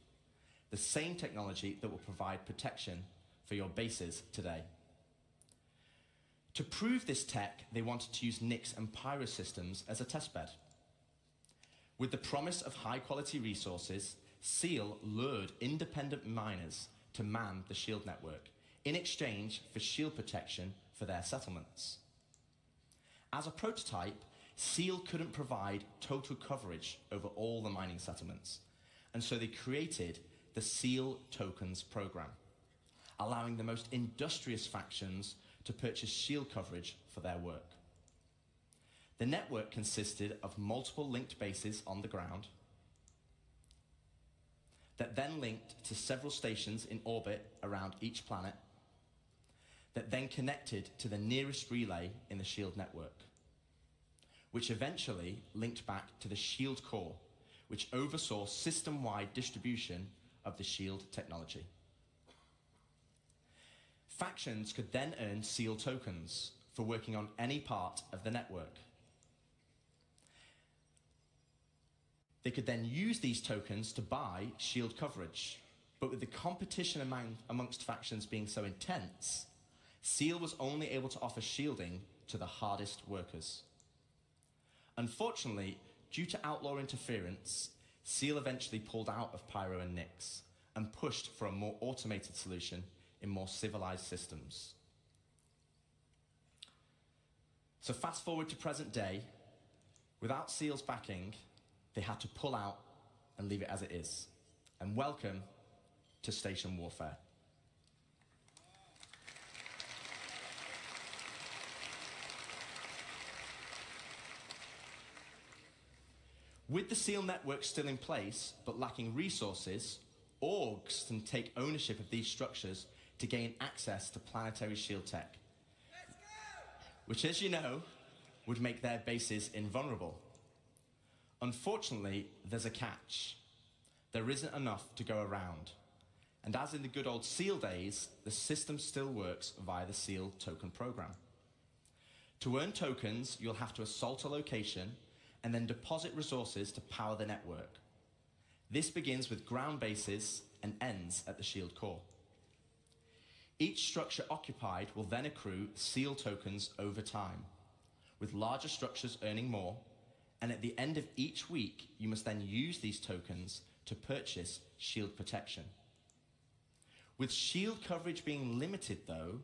B: the same technology that will provide protection for your bases today. To prove this tech, they wanted to use Nyx and Pyro systems as a testbed. With the promise of high-quality resources, SEAL lured independent miners to man the shield network in exchange for shield protection for their settlements. As a prototype, SEAL couldn't provide total coverage over all the mining settlements, and so they created the SEAL Tokens program, allowing the most industrious factions to purchase shield coverage for their work. The network consisted of multiple linked bases on the ground that then linked to several stations in orbit around each planet that then connected to the nearest relay in the shield network. which eventually linked back to the SHIELD core, which oversaw system-wide distribution of the SHIELD technology. Factions could then earn SEAL tokens for working on any part of the network. They could then use these tokens to buy SHIELD coverage, but with the competition amongst factions being so intense, SEAL was only able to offer shielding to the hardest workers. Unfortunately, due to outlaw interference, SEAL eventually pulled out of Pyro and Nyx and pushed for a more automated solution in more civilized systems. So fast forward to present day, without SEAL's backing, they had to pull out and leave it as it is. And welcome to Station Warfare. With the SEAL network still in place, but lacking resources, orgs can take ownership of these structures to gain access to planetary shield tech, which, as you know, would make their bases invulnerable. Unfortunately, there's a catch. There isn't enough to go around. And as in the good old SEAL days, the system still works via the SEAL token program. To earn tokens, you'll have to assault a location and then deposit resources to power the network. This begins with ground bases and ends at the SHIELD core. Each structure occupied will then accrue SEAL tokens over time, with larger structures earning more, and at the end of each week, you must then use these tokens to purchase SHIELD protection. With SHIELD coverage being limited though,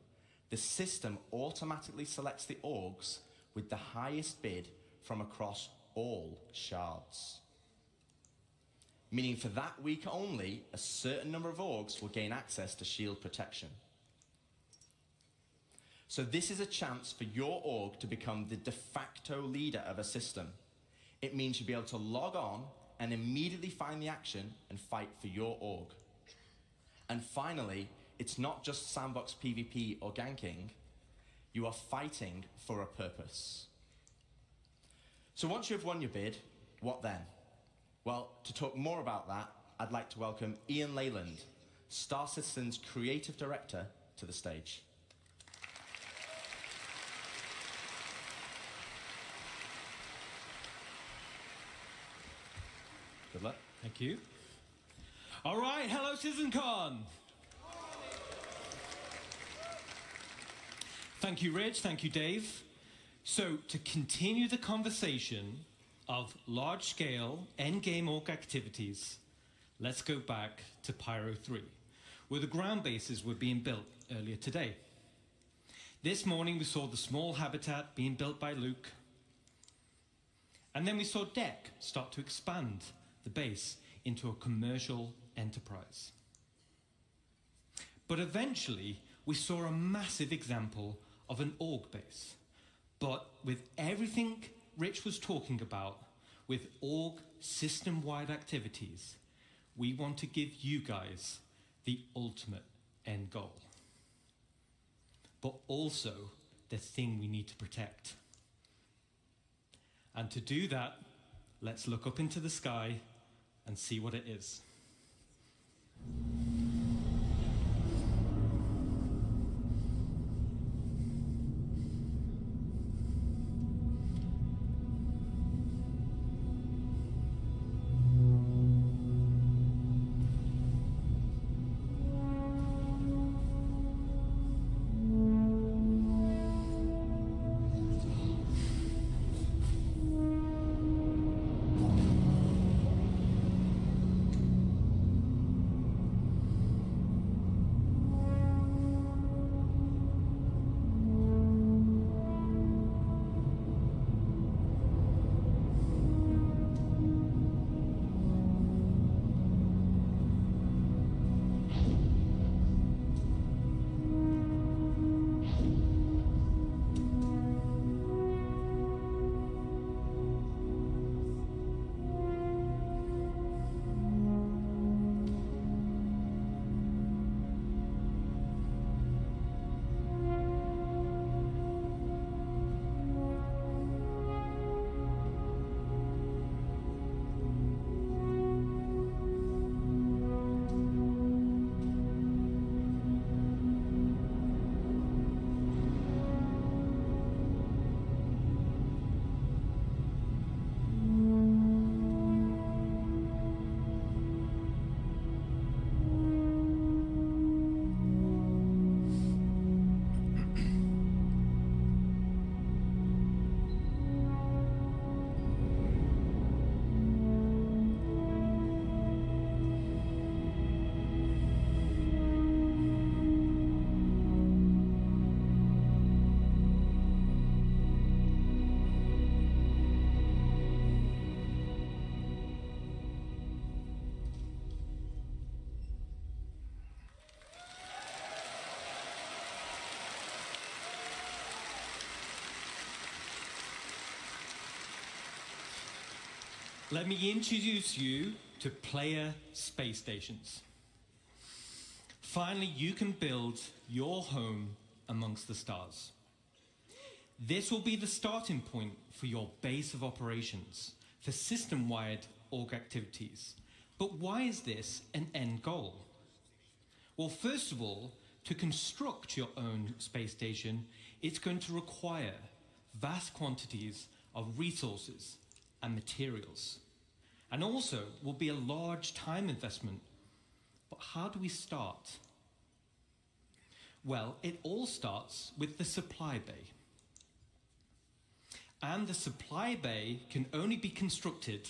B: the system automatically selects the orgs with the highest bid from across all shards. Meaning for that week only, a certain number of orgs will gain access to SHIELD protection. So this is a chance for your org to become the de facto leader of a system. It means you'll be able to log on and immediately find the action and fight for your org. And finally, it's not just sandbox PvP or ganking. You are fighting for a purpose. So once you've won your bid, what then? Well, to talk more about that, I'd like to welcome Ian Leyland, Star Citizen's creative director, to the stage. Good luck.
D: Thank you. All right, hello CitizenCon. Thank you, Rich. Thank you, Dave. So, to continue the conversation of large-scale endgame org activities, let's go back to Pyro 3, where the ground bases were being built earlier today. This morning we saw the small habitat being built by Luke, and then we saw Deck start to expand the base into a commercial enterprise. But eventually we saw a massive example of an org base. But with everything Rich was talking about, with org system-wide activities, we want to give you guys the ultimate end goal. But also the thing we need to protect. And to do that, let's look up into the sky and see what it is. Let me introduce you to player space stations. Finally, you can build your home amongst the stars. This will be the starting point for your base of operations for system-wide org activities. But why is this an end goal? Well, first of all, to construct your own space station, it's going to require vast quantities of resources and materials. And also will be a large time investment. But how do we start? Well, it all starts with the supply bay. And the supply bay can only be constructed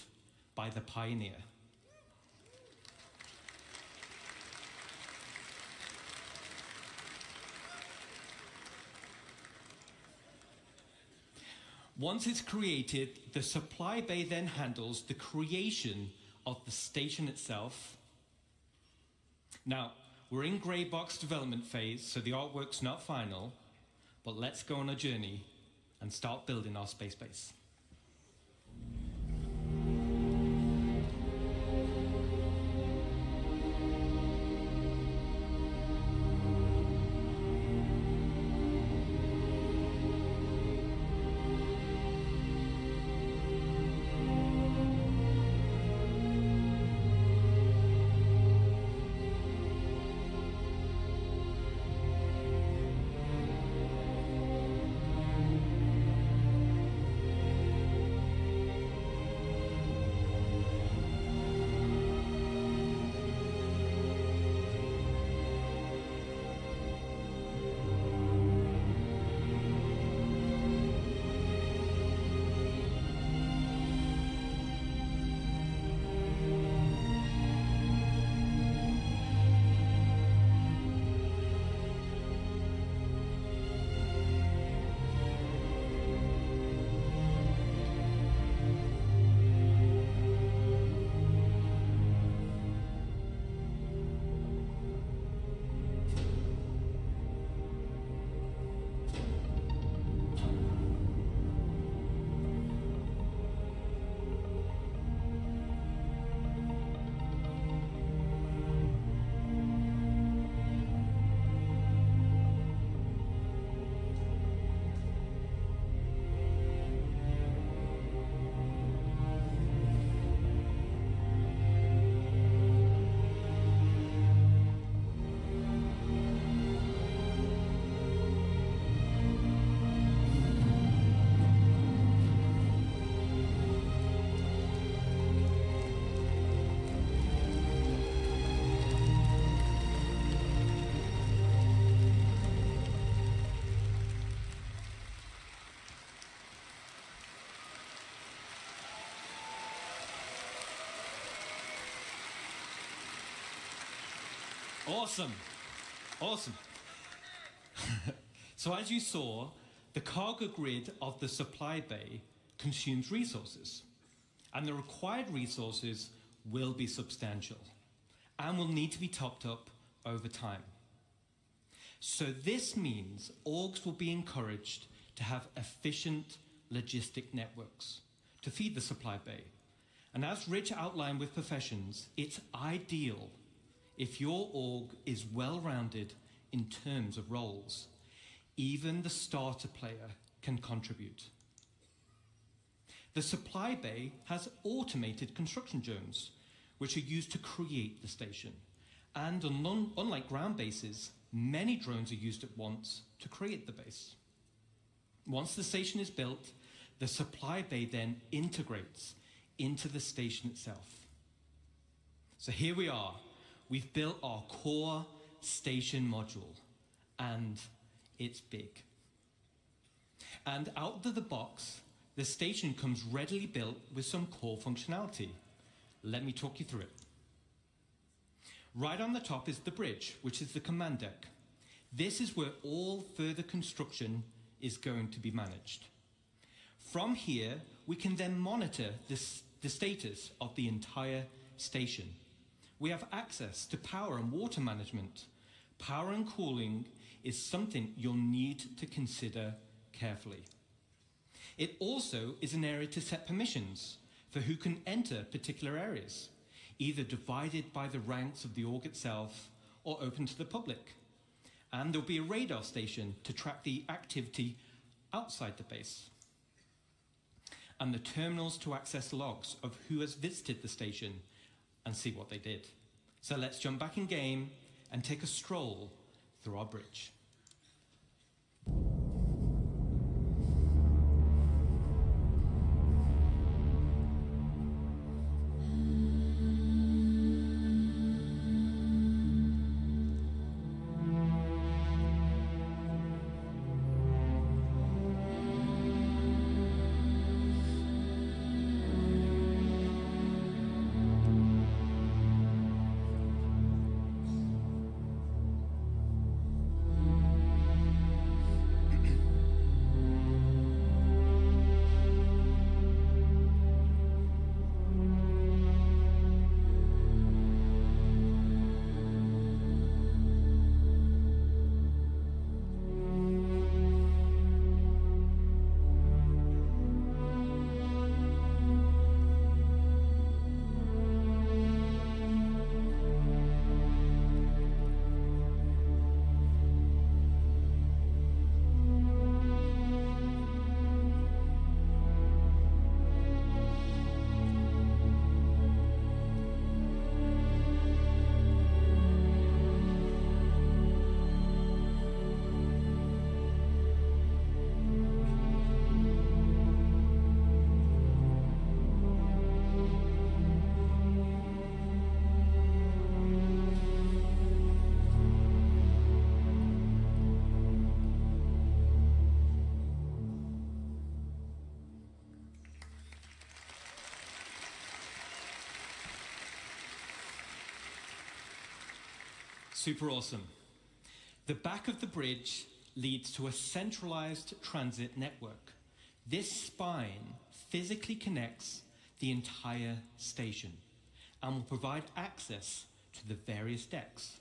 D: by the pioneer. Once it's created, the supply bay then handles the creation of the station itself. Now, we're in grey box development phase, so the artwork's not final, but let's go on a journey and start building our space base. Awesome. Awesome. So as you saw, the cargo grid of the supply bay consumes resources, and the required resources will be substantial and will need to be topped up over time. So this means orgs will be encouraged to have efficient logistic networks to feed the supply bay. And as Rich outlined with professions, it's ideal if your org is well-rounded in terms of roles. Even the starter player can contribute. The supply bay has automated construction drones, which are used to create the station. And unlike ground bases, many drones are used at once to create the base. Once the station is built, the supply bay then integrates into the station itself. So here we are. We've built our core station module, and it's big. And out of the box, the station comes readily built with some core functionality. Let me talk you through it. Right on the top is the bridge, which is the command deck. This is where all further construction is going to be managed. From here, we can then monitor the status of the entire station. We have access to power and water management. Power and cooling is something you'll need to consider carefully. It also is an area to set permissions for for who can enter particular areas, either divided by the ranks of the org itself or open to the public. And there'll be a radar station to track the activity outside the base. And the terminals to access logs of who has visited the station and see what they did. So let's jump back in game and take a stroll through our bridge. Super awesome. The back of the bridge leads to a centralized transit network. This spine physically connects the entire station and will provide access to the various decks.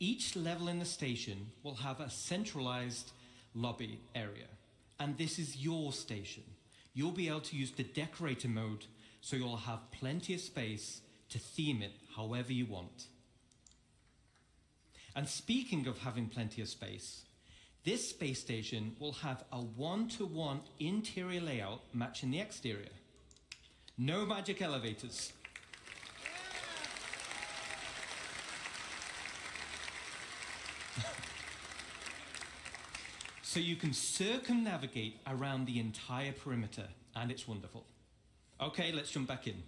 D: Each level in the station will have a centralized lobby area, and this is your station. You'll be able to use the decorator mode, so you'll have plenty of space to theme it however you want. And speaking of having plenty of space, this space station will have a one-to-one interior layout matching the exterior. No magic elevators. So you can circumnavigate around the entire perimeter, and it's wonderful. Okay, let's jump back in.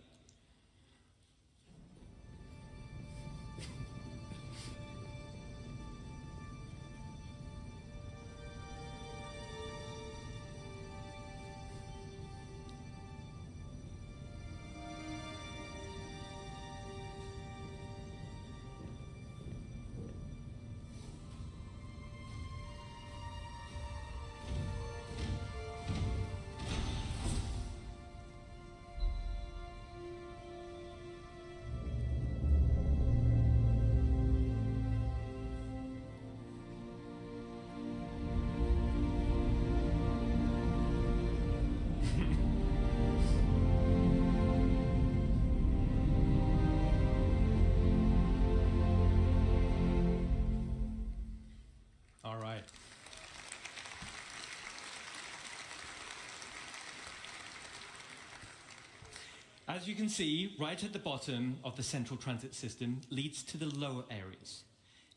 D: As you can see, right at the bottom of the central transit system leads to the lower areas.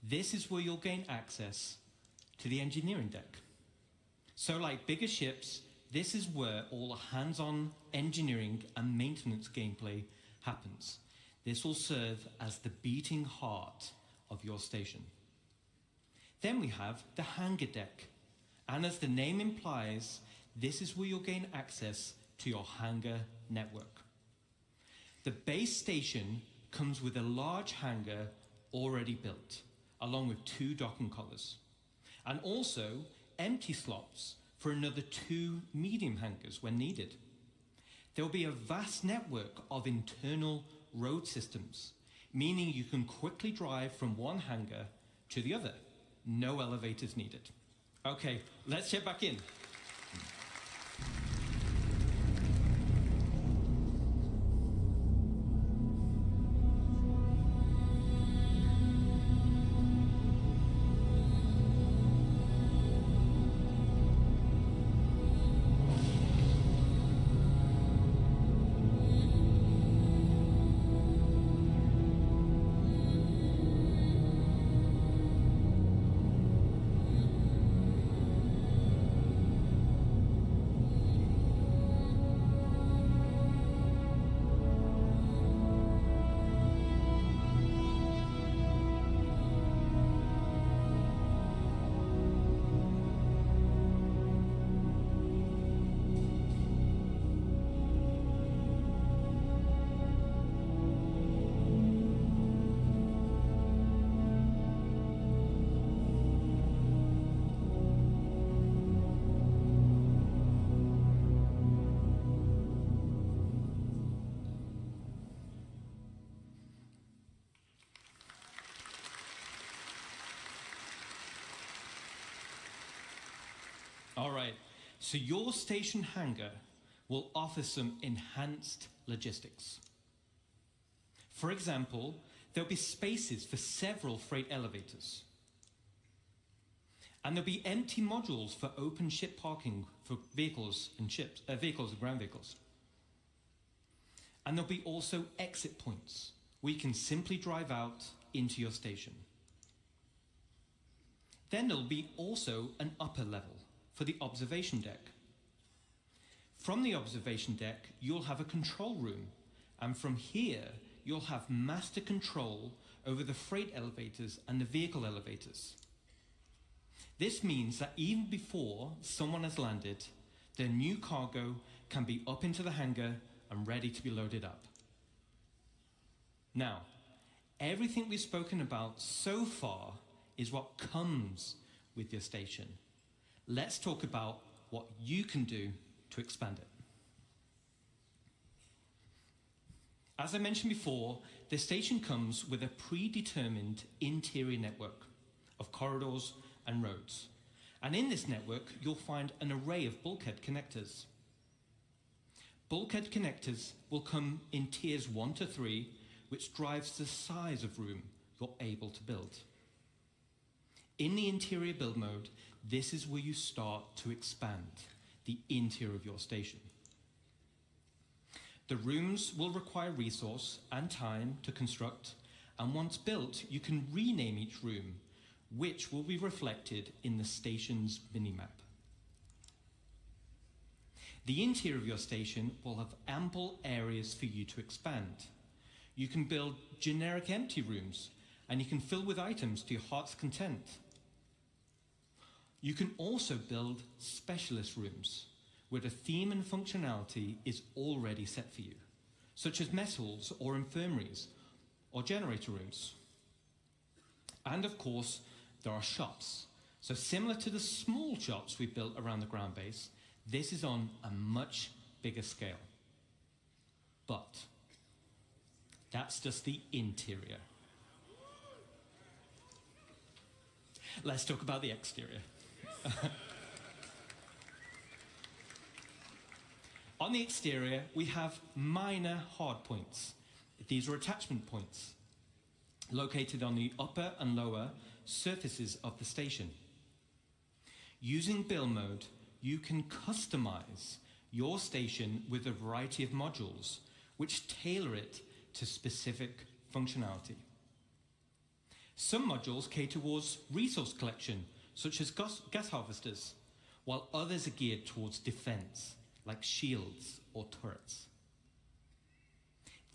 D: This is where you'll gain access to the engineering deck. So like bigger ships, this is where all the hands-on engineering and maintenance gameplay happens. This will serve as the beating heart of your station. Then we have the hangar deck. And as the name implies, this is where you'll gain access to your hangar network. The base station comes with a large hangar already built, along with 2 docking collars, and also empty slots for another 2 medium hangars when needed. There will be a vast network of internal road systems, meaning you can quickly drive from one hangar to the other. No elevators needed. Okay, let's check back in. So your station hangar will offer some enhanced logistics. For example, there'll be spaces for several freight elevators. And there'll be empty modules for open ship parking for vehicles and ground vehicles. And there'll be also exit points where you can simply drive out into your station. Then there'll be also an upper level for the observation deck. From the observation deck, you'll have a control room, and from here, you'll have master control over the freight elevators and the vehicle elevators. This means that even before someone has landed, their new cargo can be up into the hangar and ready to be loaded up. Now, everything we've spoken about so far is what comes with your station. Let's talk about what you can do to expand it. As I mentioned before, the station comes with a predetermined interior network of corridors and roads. And in this network, you'll find an array of bulkhead connectors. Bulkhead connectors will come in tiers 1 to 3, which drives the size of room you're able to build. In the interior build mode, this is where you start to expand the interior of your station. The rooms will require resource and time to construct, and once built, you can rename each room, which will be reflected in the station's minimap. The interior of your station will have ample areas for you to expand. You can build generic empty rooms, and you can fill with items to your heart's content. You can also build specialist rooms, where the theme and functionality is already set for you, such as mess halls or infirmaries or generator rooms. And of course, there are shops. So similar to the small shops we built around the ground base, this is on a much bigger scale. But that's just the interior. Let's talk about the exterior. On the exterior, we have minor hardpoints. These are attachment points located on the upper and lower surfaces of the station. Using build mode, you can customize your station with a variety of modules which tailor it to specific functionality. Some modules cater towards resource collection, such as gas harvesters, while others are geared towards defense, like shields or turrets.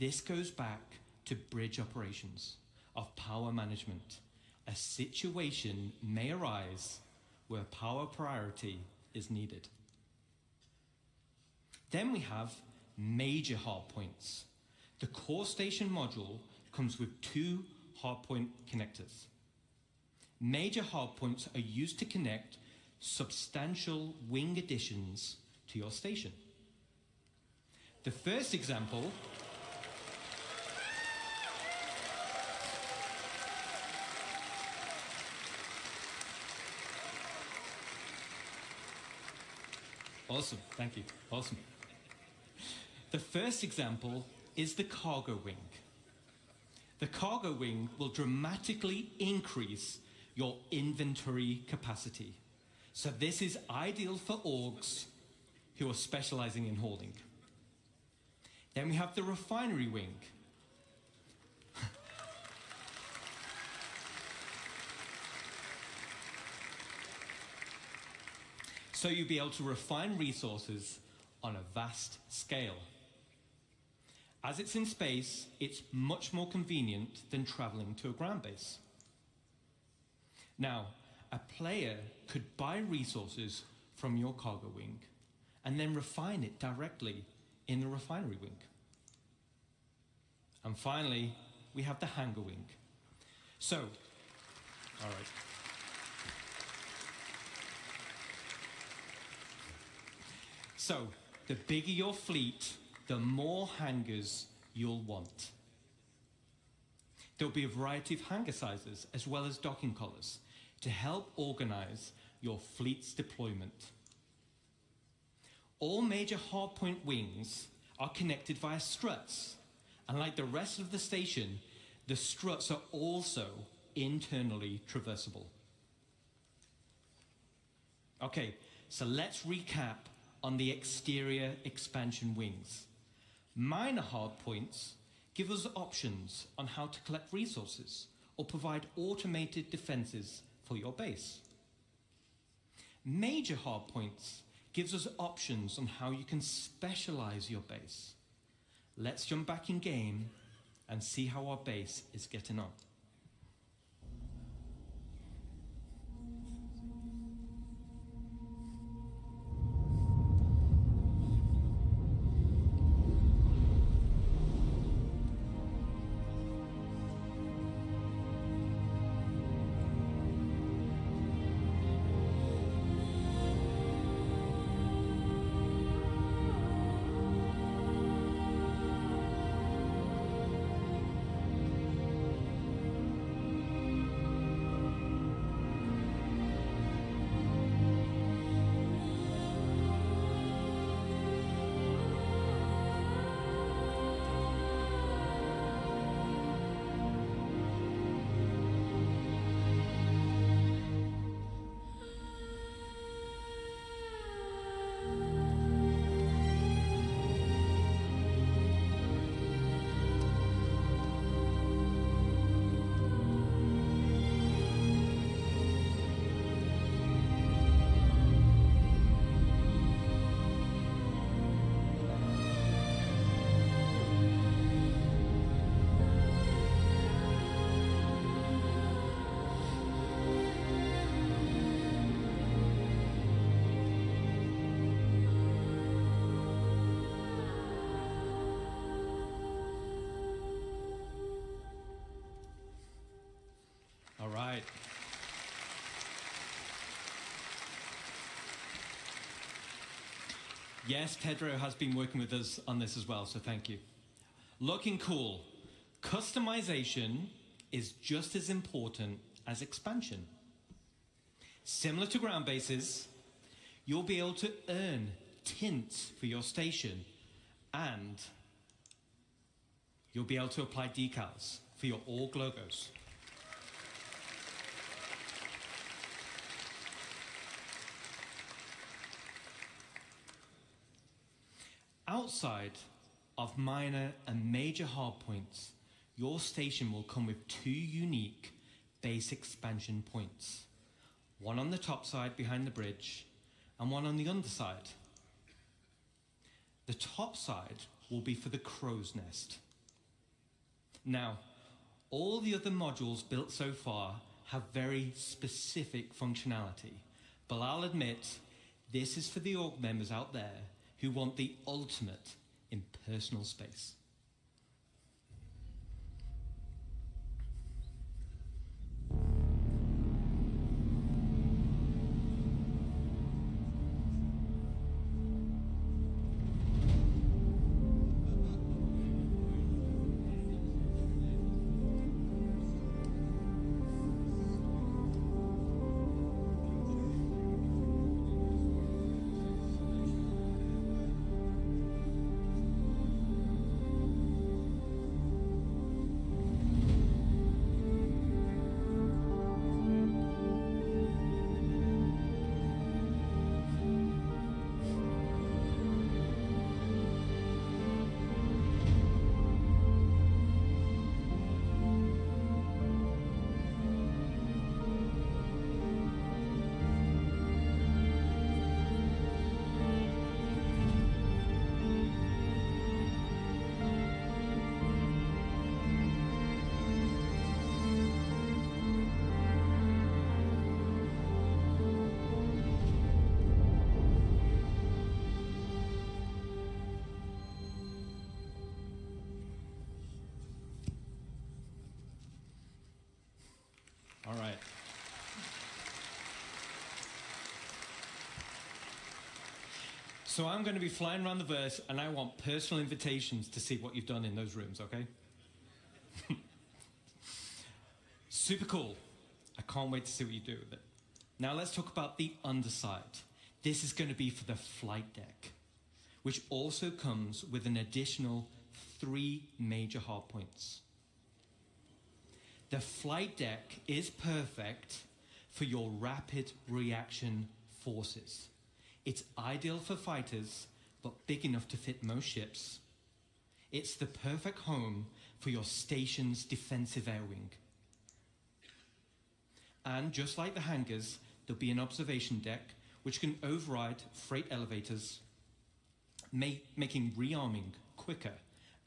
D: This goes back to bridge operations of power management. A situation may arise where power priority is needed. Then we have major hardpoints. The core station module comes with 2 hardpoint connectors. Major hardpoints are used to connect substantial wing additions to your station. The first example Awesome, thank you. Awesome. The first example is the cargo wing. The cargo wing will dramatically increase your inventory capacity. So this is ideal for orgs who are specializing in hauling. Then we have the refinery wing. So you'll be able to refine resources on a vast scale. As it's in space, it's much more convenient than traveling to a ground base. Now, a player could buy resources from your cargo wing and then refine it directly in the refinery wing. And finally, we have the hangar wing. So, all right. So, the bigger your fleet, the more hangars you'll want. There'll be a variety of hangar sizes as well as docking collars to help organize your fleet's deployment. All major hardpoint wings are connected via struts. And like the rest of the station, the struts are also internally traversable. Okay, so let's recap on the exterior expansion wings. Minor hardpoints give us options on how to collect resources or provide automated defenses for your base. Major hardpoints gives us options on how you can specialize your base. Let's jump back in game and see how our base is getting on. All right. Yes, Pedro has been working with us on this as well, so thank you. Looking cool. Customization is just as important as expansion. Similar to ground bases, you'll be able to earn tints for your station, and you'll be able to apply decals for your org logos. Outside of minor and major hardpoints, your station will come with two unique base expansion points. One on the top side behind the bridge, and one on the underside. The top side will be for the crow's nest. Now, all the other modules built so far have very specific functionality, but I'll admit, this is for the org members out there who want the ultimate in personal space. All right. So I'm going to be flying around the verse, and I want personal invitations to see what you've done in those rooms, okay? Super cool. I can't wait to see what you do with it. Now let's talk about the underside. This is going to be for the flight deck. which also comes with an additional 3 major hardpoints. The flight deck is perfect for your rapid reaction forces. It's ideal for fighters, but big enough to fit most ships. It's the perfect home for your station's defensive air wing. And just like the hangars, there'll be an observation deck which can override freight elevators, making rearming quicker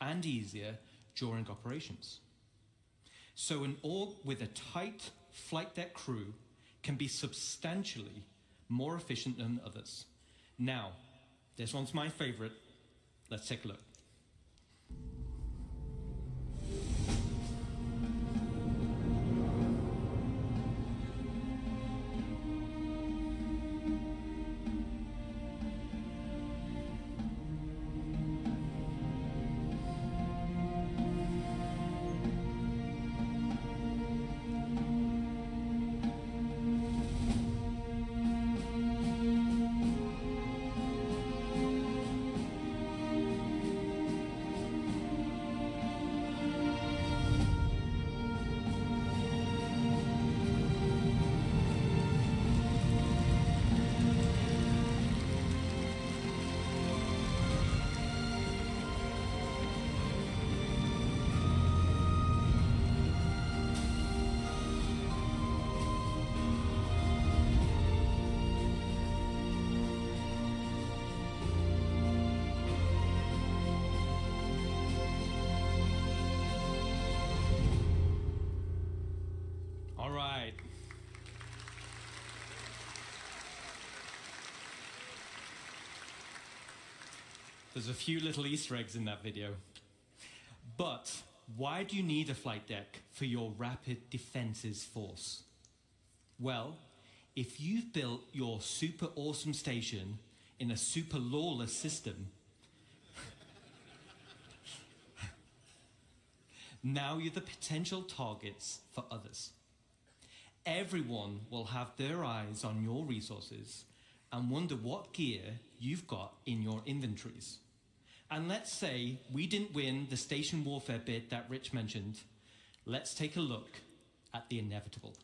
D: and easier during operations. So an org with a tight flight deck crew can be substantially more efficient than others. Now, this one's my favorite. Let's take a look. All right. There's a few little Easter eggs in that video. But why do you need a flight deck for your rapid defenses force? Well, if you've built your super awesome station in a super lawless system, now you're the potential targets for others. Everyone will have their eyes on your resources and wonder what gear you've got in your inventories. And let's say we didn't win the station warfare bit that Rich mentioned. Let's take a look at the inevitable.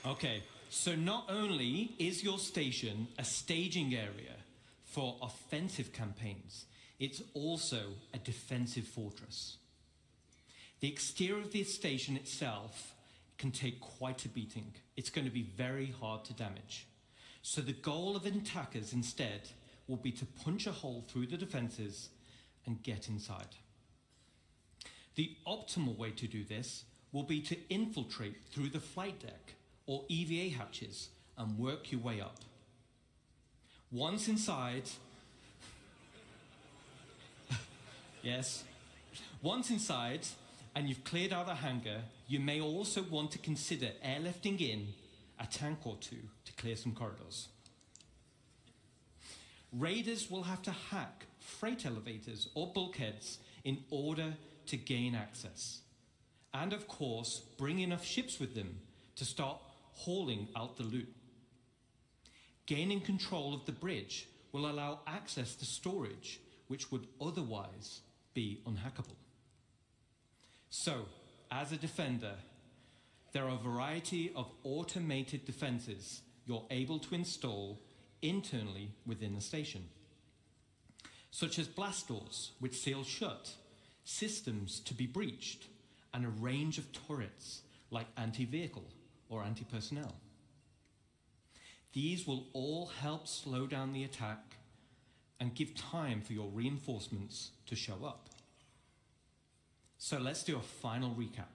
D: Okay, so not only is your station a staging area for offensive campaigns, it's also a defensive fortress. The exterior of the station itself can take quite a beating. It's going to be very hard to damage. So the goal of attackers instead will be to punch a hole through the defenses and get inside. The optimal way to do this will be to infiltrate through the flight deck or EVA hatches and work your way up. Once inside, yes, once inside and you've cleared out a hangar, you may also want to consider airlifting in a tank or two to clear some corridors. Raiders will have to hack freight elevators or bulkheads in order to gain access. And of course, bring enough ships with them to start hauling out the loot. Gaining control of the bridge will allow access to storage, which would otherwise be unhackable. So, as a defender, there are a variety of automated defenses you're able to install internally within the station, such as blast doors, which seal shut, systems to be breached, and a range of turrets like anti-vehicle or anti-personnel. These will all help slow down the attack and give time for your reinforcements to show up. So let's do a final recap.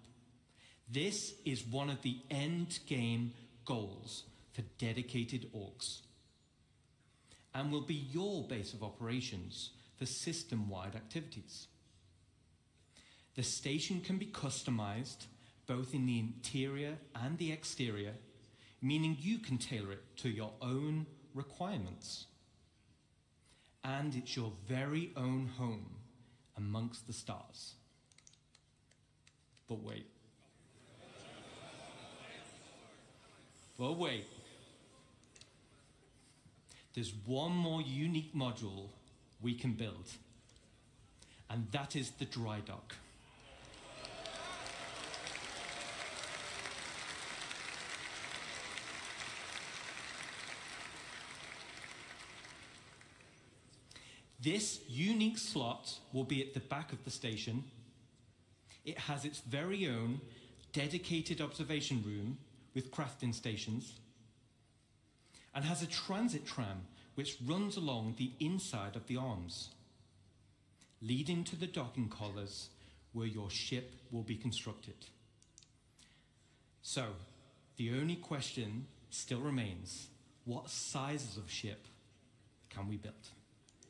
D: This is one of the end game goals for dedicated orgs, and will be your base of operations for system-wide activities. The station can be customized both in the interior and the exterior, meaning you can tailor it to your own requirements. And it's your very own home amongst the stars. But wait. But wait. There's one more unique module we can build, and that is the dry dock. This unique slot will be at the back of the station. It has its very own dedicated observation room with crafting stations, and has a transit tram which runs along the inside of the arms, leading to the docking collars where your ship will be constructed. So, the only question still remains: what sizes of ship can we build?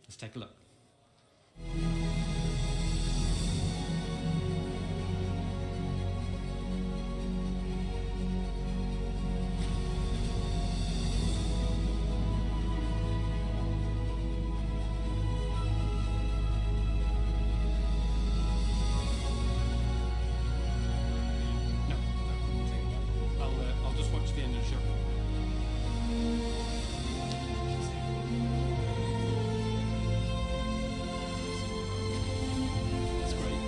D: Let's take a look. No, I'll just watch the end of the show. That's great.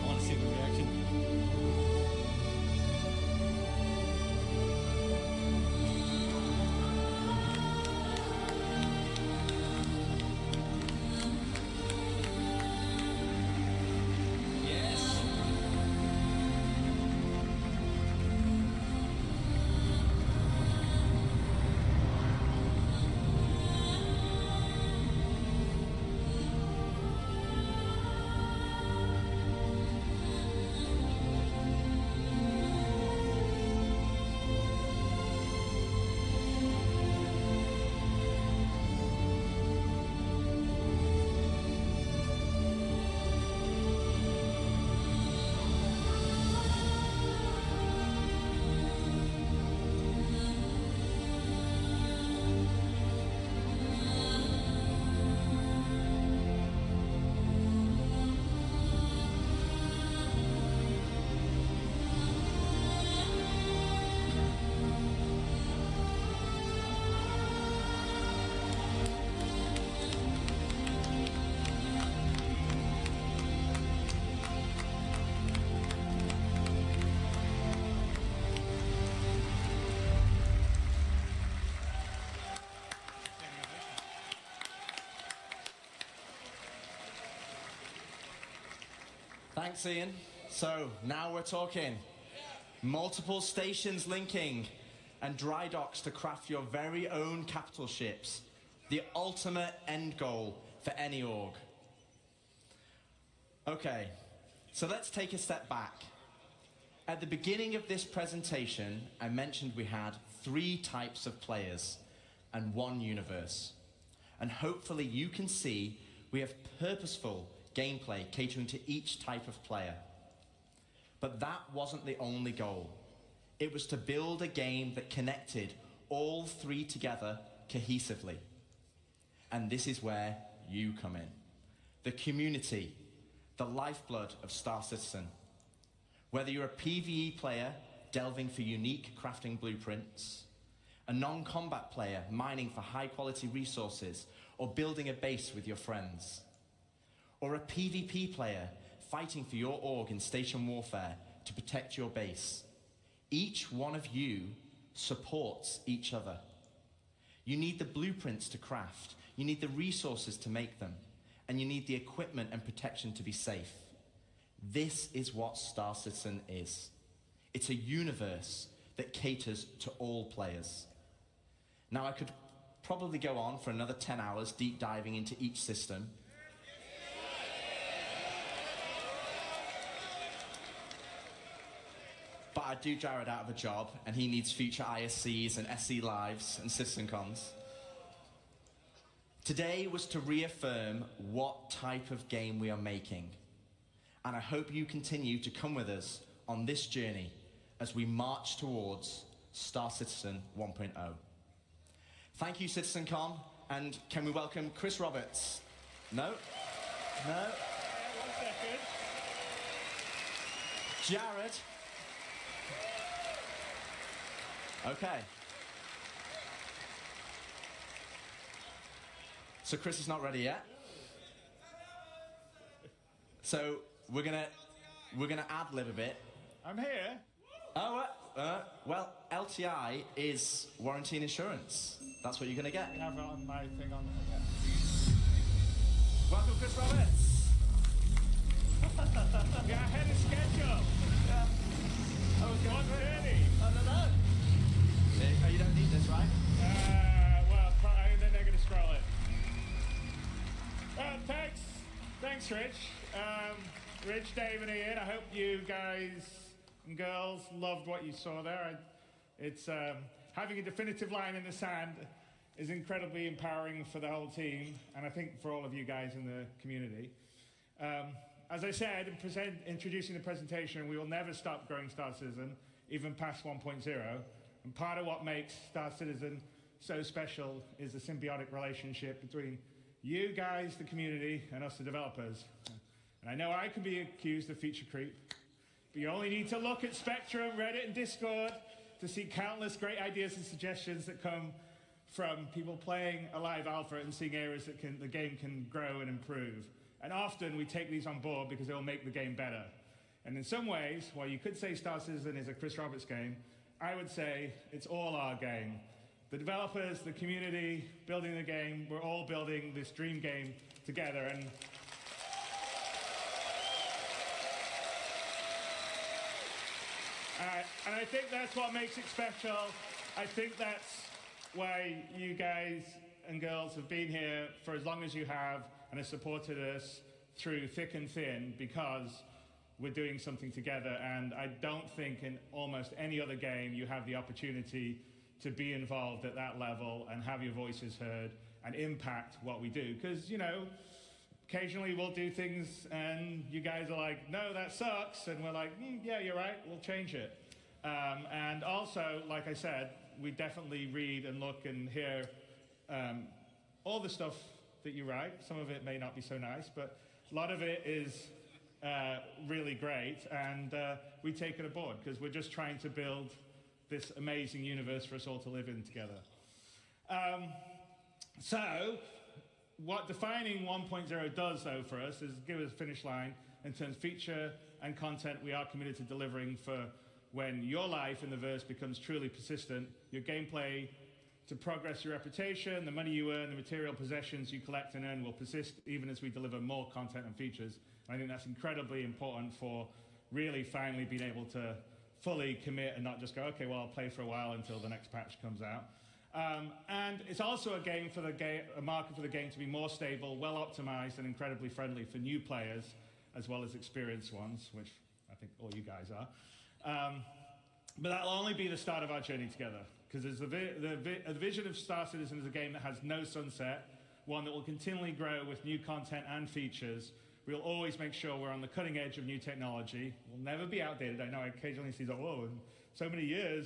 D: I want to see the reaction. Yes.
B: Thanks, Ian. So, now we're talking. Multiple stations linking and dry docks to craft your very own capital ships. The ultimate end goal for any org. Okay, So let's take a step back. At the beginning of this presentation, I mentioned we had 3 types of players and 1 universe. And hopefully you can see we have purposeful gameplay catering to each type of player. But that wasn't the only goal. It was to build a game that connected all 3 together cohesively. And this is where you come in. The community, the lifeblood of Star Citizen. Whether you're a PvE player delving for unique crafting blueprints, a non-combat player mining for high-quality resources or building a base with your friends, or a PvP player fighting for your org in station warfare to protect your base, each one of you supports each other. You need the blueprints to craft, you need the resources to make them, and you need the equipment and protection to be safe. This is what Star Citizen is. It's a universe that caters to all players. Now, I could probably go on for another 10 hours deep diving into each system. But I do Jared out of a job, and he needs future ISCs and SC Lives and CitizenCons. Today was to reaffirm what type of game we are making. And I hope you continue to come with us on this journey as we march towards Star Citizen 1.0. Thank you, CitizenCon, and can we welcome Chris Roberts? No? No?
A: 1 second.
B: Jared? Okay. So Chris is not ready yet. So we're gonna ad-lib a bit.
A: I'm here.
B: Oh, well, LTI is warranty and insurance. That's what you're gonna get.
A: I have it on my thing on. Yeah.
B: Welcome, Chris Roberts.
A: Yeah, ahead of schedule.
B: Yeah.
A: I was going 1:30.
B: No. Oh, you don't need this, right?
A: Well, then they're going to scroll it. Thanks, Rich. Rich, Dave, and Ian. I hope you guys and girls loved what you saw there. It's having a definitive line in the sand is incredibly empowering for the whole team, and I think for all of you guys in the community. As I said, in introducing the presentation, we will never stop growing Star Citizen, even past 1.0. And part of what makes Star Citizen so special is the symbiotic relationship between you guys, the community, and us, the developers. And I know I can be accused of feature creep, but you only need to look at Spectrum, Reddit, and Discord to see countless great ideas and suggestions that come from people playing a live alpha and seeing areas that the game can grow and improve. And often we take these on board because it will make the game better. And in some ways, while you could say Star Citizen is a Chris Roberts game, I would say it's all our game. The developers, the community, building the game, we're all building this dream game together. And I think that's what makes it special. I think that's why you guys and girls have been here for as long as you have and have supported us through thick and thin, because we're doing something together. And I don't think in almost any other game you have the opportunity to be involved at that level and have your voices heard and impact what we do. Because, you know, occasionally we'll do things and you guys are like, no, that sucks. And we're like, yeah, you're right, we'll change it. And also, like I said, we definitely read and look and hear all the stuff that you write. Some of it may not be so nice, but a lot of it is really great, and we take it aboard because we're just trying to build this amazing universe for us all to live in together. So, what defining 1.0 does, though, for us is give us a finish line in terms of feature and content we are committed to delivering for when your life in the verse becomes truly persistent, your gameplay to progress your reputation, the money you earn, the material possessions you collect and earn will persist even as we deliver more content and features. And I think that's incredibly important for really finally being able to fully commit and not just go, okay, well, I'll play for a while until the next patch comes out. And it's also a market for the game to be more stable, well optimized, and incredibly friendly for new players. as well as experienced ones, which I think all you guys are. But that'll only be the start of our journey together, because the vision of Star Citizen is a game that has no sunset, one that will continually grow with new content and features. We'll always make sure we're on the cutting edge of new technology. We'll never be outdated. I know I occasionally see that, whoa, in so many years,